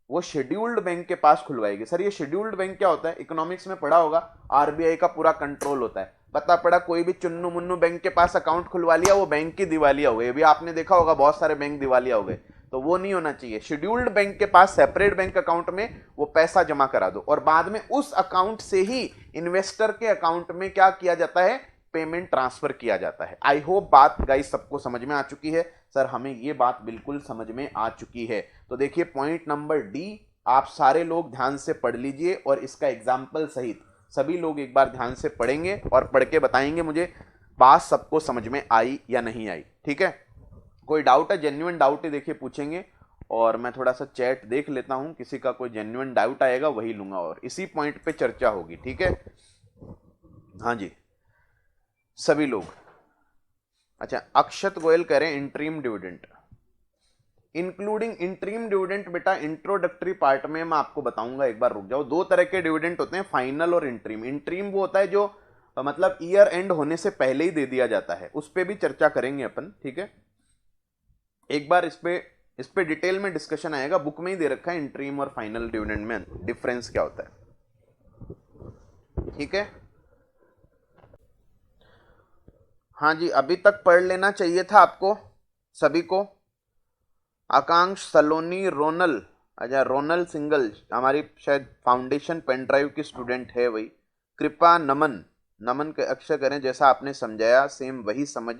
वो शेड्यूल्ड बैंक के पास खुलवाएगी। सर ये शेड्यूल्ड बैंक क्या होता है? इकोनॉमिक्स में पढ़ा होगा, आरबीआई का पूरा कंट्रोल होता है। पता पड़ा कोई भी चुन्नू मुन्नू बैंक के पास अकाउंट खुलवा लिया, वो बैंक की दिवालिया हो गई। भी आपने देखा होगा बहुत सारे बैंक दिवालिया हो गए, तो वो नहीं होना चाहिए। शेड्यूल्ड बैंक के पास सेपरेट बैंक अकाउंट में वो पैसा जमा करा दो और बाद में उस अकाउंट से ही इन्वेस्टर के अकाउंट में क्या किया जाता है, पेमेंट ट्रांसफर किया जाता है। आई होप बात गाइस सबको समझ में आ चुकी है। सर हमें ये बात बिल्कुल समझ में आ चुकी है। तो देखिए पॉइंट नंबर डी आप सारे लोग ध्यान से पढ़ लीजिए और इसका एग्जाम्पल सहित सभी लोग एक बार ध्यान से पढ़ेंगे और पढ़ के बताएंगे मुझे बात सबको समझ में आई या नहीं आई। ठीक है, कोई डाउट है, जेन्युइन डाउट है, देखिए पूछेंगे। और मैं थोड़ा सा चैट देख लेता हूं, किसी का कोई जेन्युइन डाउट आएगा वही लूंगा और इसी पॉइंट पे चर्चा होगी। ठीक है, हाँ जी सभी लोग। अच्छा अक्षत गोयल कह रहे हैं interim dividend, including interim dividend. बेटा इंट्रोडक्टरी पार्ट में मैं आपको बताऊंगा, एक बार रुक जाओ। 2 तरह के डिविडेंड होते हैं, फाइनल और इंटरीम। इंटरीम वो होता है जो मतलब ईयर एंड होने से पहले ही दे दिया जाता है, उस पर भी चर्चा करेंगे अपन। ठीक है, एक बार इस पे डिटेल में डिस्कशन आएगा, बुक में ही दे रखा है इंटरीम और फाइनल डिविडेंड में डिफरेंस क्या होता है। ठीक है, हाँ जी अभी तक पढ़ लेना चाहिए था आपको सभी को। आकांक्ष सलोनी रोनल, अच्छा रोनल सिंगल हमारी शायद फाउंडेशन पेन ड्राइव की स्टूडेंट है वही। कृपा नमन, नमन के अक्षर करें जैसा आपने समझाया सेम वही समझ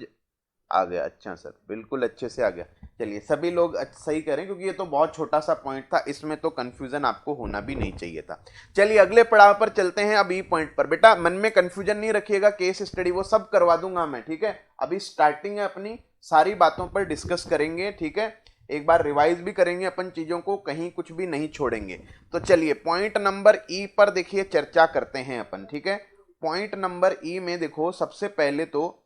आ गया। अच्छा सर बिल्कुल अच्छे से आ गया। चलिए सभी लोग सही करें, क्योंकि ये तो बहुत छोटा सा पॉइंट था, इसमें तो कंफ्यूजन आपको होना भी नहीं चाहिए था। चलिए अगले पड़ाव पर चलते हैं। अब ई पॉइंट पर बेटा मन में कंफ्यूजन नहीं रखिएगा, केस स्टडी वो सब करवा दूंगा मैं। ठीक है, अभी स्टार्टिंग है अपनी, सारी बातों पर डिस्कस करेंगे। ठीक है, एक बार रिवाइज भी करेंगे अपन चीजों को, कहीं कुछ भी नहीं छोड़ेंगे। तो चलिए पॉइंट नंबर ई पर देखिए चर्चा करते हैं अपन। ठीक है, पॉइंट नंबर ई में देखो सबसे पहले तो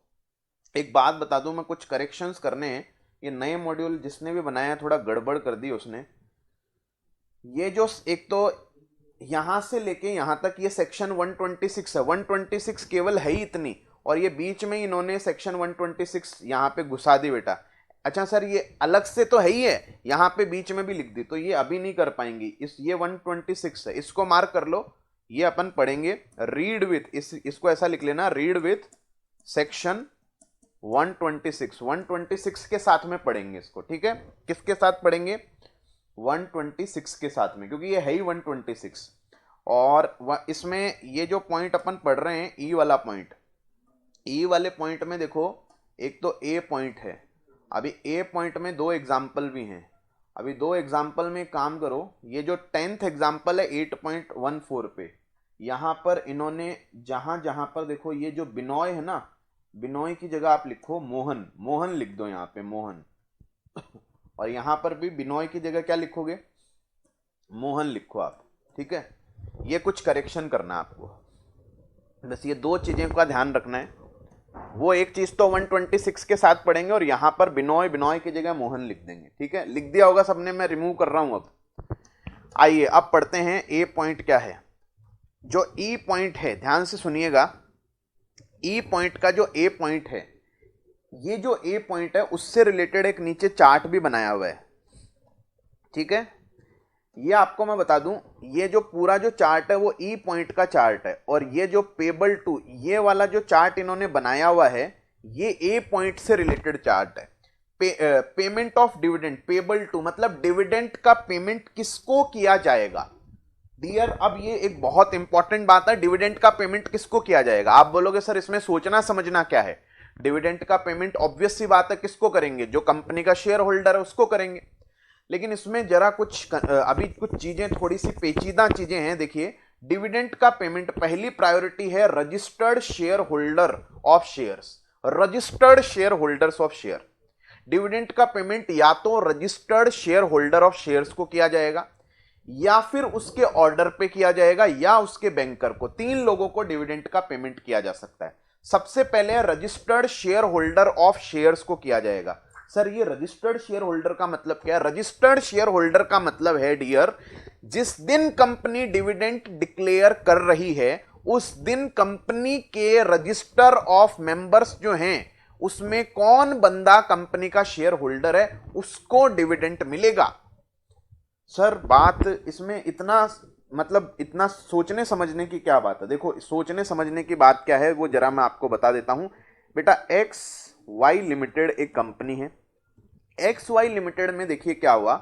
एक बात बता दूं, मैं कुछ करेक्शंस करने हैं। ये नए मॉड्यूल जिसने भी बनाया थोड़ा गड़बड़ कर दी उसने। ये जो एक तो यहां से लेके यहां तक ये सेक्शन 126 है, 126 केवल है ही इतनी, और ये बीच में इन्होंने सेक्शन 126 यहां पे घुसा दी बेटा। अच्छा सर ये अलग से तो है ही है, यहां पे बीच में भी लिख दी, तो ये अभी नहीं कर पाएंगी। ये 126 है, इसको मार्क कर लो। ये अपन पढ़ेंगे रीड विथ, इसको ऐसा लिख लेना, रीड विथ सेक्शन 126 के साथ में पढ़ेंगे इसको, ठीक है। किसके साथ पढ़ेंगे? 126 के साथ में, क्योंकि ये है ही 126। और इसमें ये जो पॉइंट अपन पढ़ रहे हैं, ई वाला पॉइंट, ई वाले पॉइंट में देखो, एक तो ए पॉइंट है। अभी ए पॉइंट में 2 एग्जाम्पल भी हैं। अभी 2 एग्जाम्पल में काम करो, ये जो 10th एग्जाम्पल है 8.14 पे, यहाँ पर इन्होंने जहां जहां पर देखो, ये जो बिनॉय है ना, बिनॉय की जगह आप लिखो मोहन, मोहन लिख दो यहाँ पे, मोहन। और यहां पर भी बिनॉय की जगह क्या लिखोगे? मोहन लिखो आप, ठीक है। ये कुछ करेक्शन करना है आपको, बस ये 2 चीजें का ध्यान रखना है। वो एक चीज तो 126 के साथ पढ़ेंगे और यहां पर बिनॉय, बिनॉय की जगह मोहन लिख देंगे, ठीक है। लिख दिया होगा सबने, मैं रिमूव कर रहा हूं अब। आइए अब पढ़ते हैं ए पॉइंट क्या है। जो ई पॉइंट है, ध्यान से सुनिएगा, ई पॉइंट का जो ए पॉइंट है, ये जो ए पॉइंट है उससे रिलेटेड एक नीचे चार्ट भी बनाया हुआ है, ठीक है। ये आपको मैं बता दूं, ये जो पूरा जो चार्ट है वो ई पॉइंट का चार्ट है, और ये जो पेबल टू, ये वाला जो चार्ट इन्होंने बनाया हुआ है, ये ए पॉइंट से रिलेटेड चार्ट है। Payment of dividend, payable to मतलब डिविडेंड का पेमेंट किसको किया जाएगा। डियर, अब ये एक बहुत इंपॉर्टेंट बात है, डिविडेंड का पेमेंट किसको किया जाएगा। आप बोलोगे सर इसमें सोचना समझना क्या है। डिविडेंड का पेमेंट ऑब्वियस सी बात है किसको करेंगे, जो कंपनी का शेयर होल्डर है उसको करेंगे। लेकिन इसमें जरा कुछ अभी कुछ चीजें, थोड़ी सी पेचीदा चीजें हैं। देखिए, डिविडेंड का पेमेंट पहली प्रायोरिटी है registered share holder of shares, registered share holders of share. Dividend का पेमेंट या तो registered share holder of shares को किया जाएगा, या फिर उसके ऑर्डर पे किया जाएगा, या उसके बैंकर को। 3 लोगों को डिविडेंड का पेमेंट किया जा सकता है। सबसे पहले registered share holder of shares को किया जाएगा। सर ये रजिस्टर्ड शेयर होल्डर का मतलब क्या है? रजिस्टर्ड शेयर होल्डर का मतलब है डियर, जिस दिन कंपनी डिविडेंड डिक्लेयर कर रही है उस दिन कंपनी के रजिस्टर ऑफ मेंबर्स जो हैं उसमें कौन बंदा कंपनी का शेयर होल्डर है उसको डिविडेंड मिलेगा। सर बात इसमें इतना, मतलब इतना सोचने समझने की क्या बात है? देखो, सोचने समझने की बात क्या है वो जरा मैं आपको बता देता हूं। बेटा, एक्स वाई लिमिटेड एक कंपनी है। एक्स वाई लिमिटेड में देखिए क्या हुआ,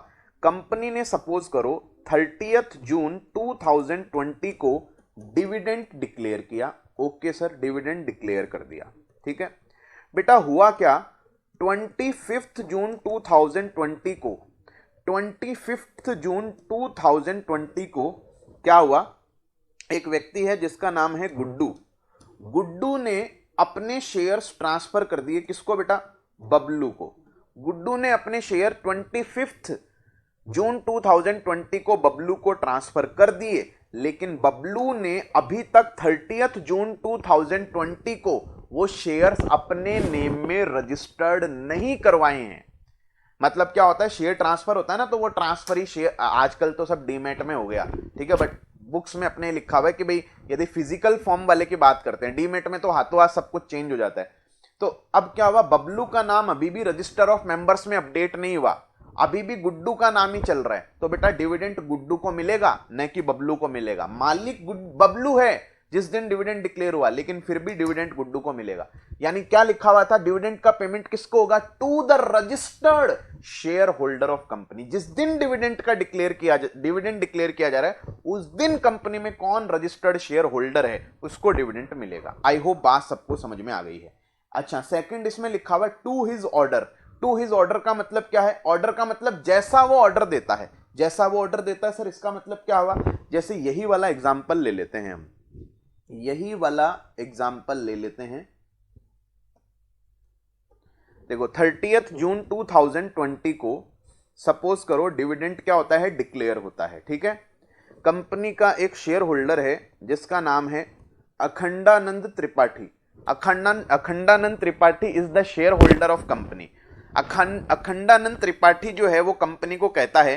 कंपनी ने सपोज करो 30 जून 2020 को डिविडेंड डिक्लेयर किया। ओके सर, डिविडेंड डिक्लेयर कर दिया, ठीक है। बेटा हुआ क्या, 25 जून 2020 को, 25 जून 2020 को क्या हुआ, एक व्यक्ति है जिसका नाम है गुड्डू। गुड्डू ने अपने शेयर्स ट्रांसफर कर दिए, किसको बेटा? बबलू को। गुड्डू ने अपने शेयर 25 जून 2020 को बबलू को ट्रांसफर कर दिए, लेकिन बबलू ने अभी तक 30 जून 2020 को वो शेयर्स अपने नेम में रजिस्टर्ड नहीं करवाए हैं। मतलब क्या होता है, शेयर ट्रांसफर होता है ना, तो वो ट्रांसफर ही शेयर, आजकल तो सब डीमैट में हो गया, ठीक है, बट बुक्स में अपने लिखा हुआ है कि भाई यदि फिजिकल फॉर्म वाले की बात करते हैं, डीमैट में तो हाथों हाथ सब कुछ चेंज हो जाता है। तो अब क्या हुआ, बबलू का नाम अभी भी रजिस्टर ऑफ मेंबर्स में अपडेट नहीं हुआ, अभी भी गुड्डू का नाम ही चल रहा है। तो बेटा डिविडेंड गुड्डू को मिलेगा, न कि बबलू को मिलेगा। मालिक बबलू है जिस दिन डिविडेंड डिक्लेयर हुआ, लेकिन फिर भी डिविडेंड गुड्डू को मिलेगा। यानी क्या लिखा हुआ था, डिविडेंड का पेमेंट किसको होगा? To the registered share holder of company. जिस दिन डिविडेंड डिक्लेयर किया जा रहा है उस दिन कंपनी में कौन रजिस्टर्ड शेयर होल्डर है उसको डिविडेंड मिलेगा। आई होप बात सबको समझ में आ गई है। अच्छा, सेकंड इसमें लिखा हुआ है to his order. To his order का मतलब क्या है? ऑर्डर का मतलब जैसा वो ऑर्डर देता है, जैसा वो ऑर्डर देता है। सर इसका मतलब क्या हुआ, जैसे यही वाला एग्जांपल ले लेते हैं हम, यही वाला एग्जांपल ले लेते हैं। देखो 30 जून 2020 को सपोज करो डिविडेंड क्या होता है, डिक्लेयर होता है, ठीक है। कंपनी का एक शेयर होल्डर है जिसका नाम है Akhandanand Tripathi. Akhandanand Tripathi is the share holder of company. Akhandanand Tripathi जो है वो कंपनी को कहता है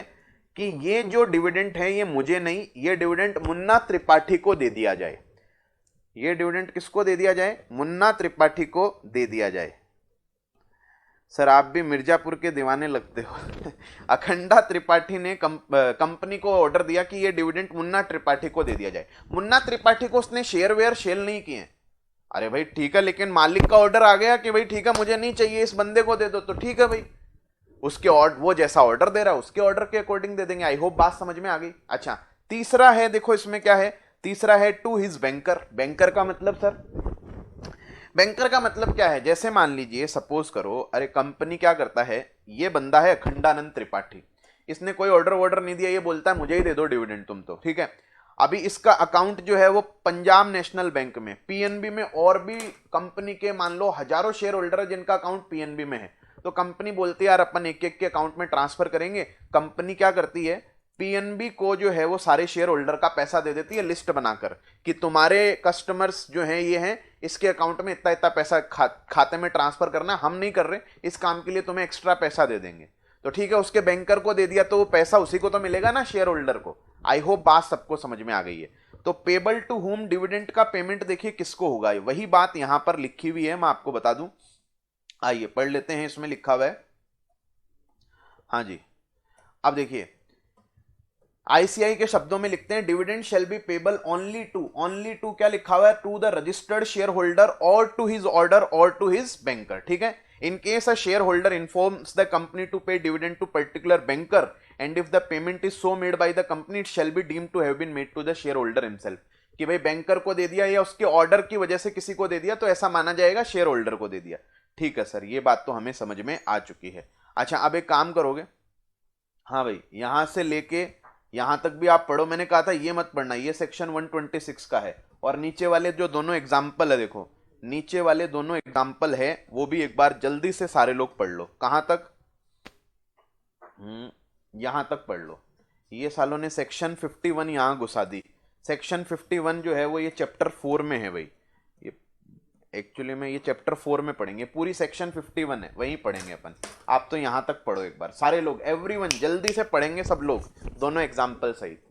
कि ये जो डिविडेंड है ये मुझे नहीं, ये डिविडेंड मुन्ना त्रिपाठी को दे दिया जाए। ये डिविडेंड किसको दे दिया जाए? मुन्ना त्रिपाठी को दे दिया जाए। सर आप भी मिर्जापुर के दीवाने लगते हो। अखंडा त्रिपाठी ने कंपनी को ऑर्डर दिया कि ये डिविडेंड मुन्ना त्रिपाठी को दे दिया जाए। मुन्ना त्रिपाठी को उसने शेयर वेयर सेल नहीं किए। अरे भाई ठीक है, लेकिन मालिक का ऑर्डर आ गया कि भाई ठीक है मुझे नहीं चाहिए, इस बंदे को दे दो, तो ठीक है भाई, उसके ऑर्डर, वो जैसा ऑर्डर दे रहा है उसके ऑर्डर के अकॉर्डिंग दे देंगे। आई होप बात समझ में आ गई। अच्छा, तीसरा है, देखो इसमें क्या है, तीसरा है टू हिज बैंकर। बैंकर का मतलब सर, बैंकर का मतलब क्या है, जैसे मान लीजिए सपोज करो, अरे कंपनी क्या करता है, ये बंदा है अखंडानंद त्रिपाठी, इसने कोई ऑर्डर वॉर्डर नहीं दिया, ये बोलता है मुझे ही दे दो डिविडेंड तुम तो, ठीक है। अभी इसका अकाउंट जो है वो पंजाब नेशनल बैंक में, पीएनबी में, और भी कंपनी के मान लो हजारों शेयर होल्डर है जिनका अकाउंट पीएनबी में है। तो कंपनी बोलती है यार अपन एक एक के अकाउंट में ट्रांसफर करेंगे। कंपनी क्या करती है, पीएनबी को जो है वो सारे शेयर होल्डर का पैसा दे देती है लिस्ट बनाकर कि तुम्हारे कस्टमर्स जो हैं ये हैं, इसके अकाउंट में इतना इतना पैसा खाते में ट्रांसफर करना, हम नहीं कर रहे, इस काम के लिए तुम्हें एक्स्ट्रा पैसा दे देंगे। तो ठीक है, उसके बैंकर को दे दिया तो वो पैसा उसी को तो मिलेगा ना, शेयर होल्डर को। आई होप बात सबको समझ में आ गई है। तो पेबल टू होम डिविडेंड का पेमेंट देखिए किसको होगा, वही बात यहां पर लिखी हुई है, मैं आपको बता दूं, आइए पढ़ लेते हैं। इसमें लिखा हुआ है, हाँ जी, अब देखिए आईसीआई के शब्दों में लिखते हैं dividend shall be payable only to क्या लिखा हुआ है, to the registered share holder और टू हिज ऑर्डर और टू हिज बैंकर, ठीक है। In case a share holder informs the company to pay dividend to particular banker and if the payment is so made by the company it shall be deemed to have been made to the share holder himself, कि भाई banker को दे दिया या उसके order की वजह से किसी को दे दिया तो ऐसा माना जाएगा शेयर होल्डर को दे दिया। ठीक है सर, ये बात तो हमें समझ में आ चुकी है। अच्छा, अब एक काम करोगे, हाँ भाई यहां से लेके यहां तक भी आप पढ़ो, मैंने कहा था ये मत पढ़ना, ये सेक्शन 126 का है, और नीचे वाले जो दोनों एग्जाम्पल है, देखो नीचे वाले दोनों एग्जाम्पल है वो भी एक बार जल्दी से सारे लोग पढ़ लो। कहां तक, यहां तक पढ़ लो। ये सालों ने सेक्शन 51 यहां घुसा दी। सेक्शन 51 जो है वो ये चैप्टर 4 में है भाई, ये एक्चुअली में ये चैप्टर 4 में पढ़ेंगे, पूरी सेक्शन 51 है वहीं पढ़ेंगे अपन। आप तो यहां तक पढ़ो एक बार, सारे लोग, एवरीवन जल्दी से पढ़ेंगे सब लोग, दोनों एग्जाम्पल सहित।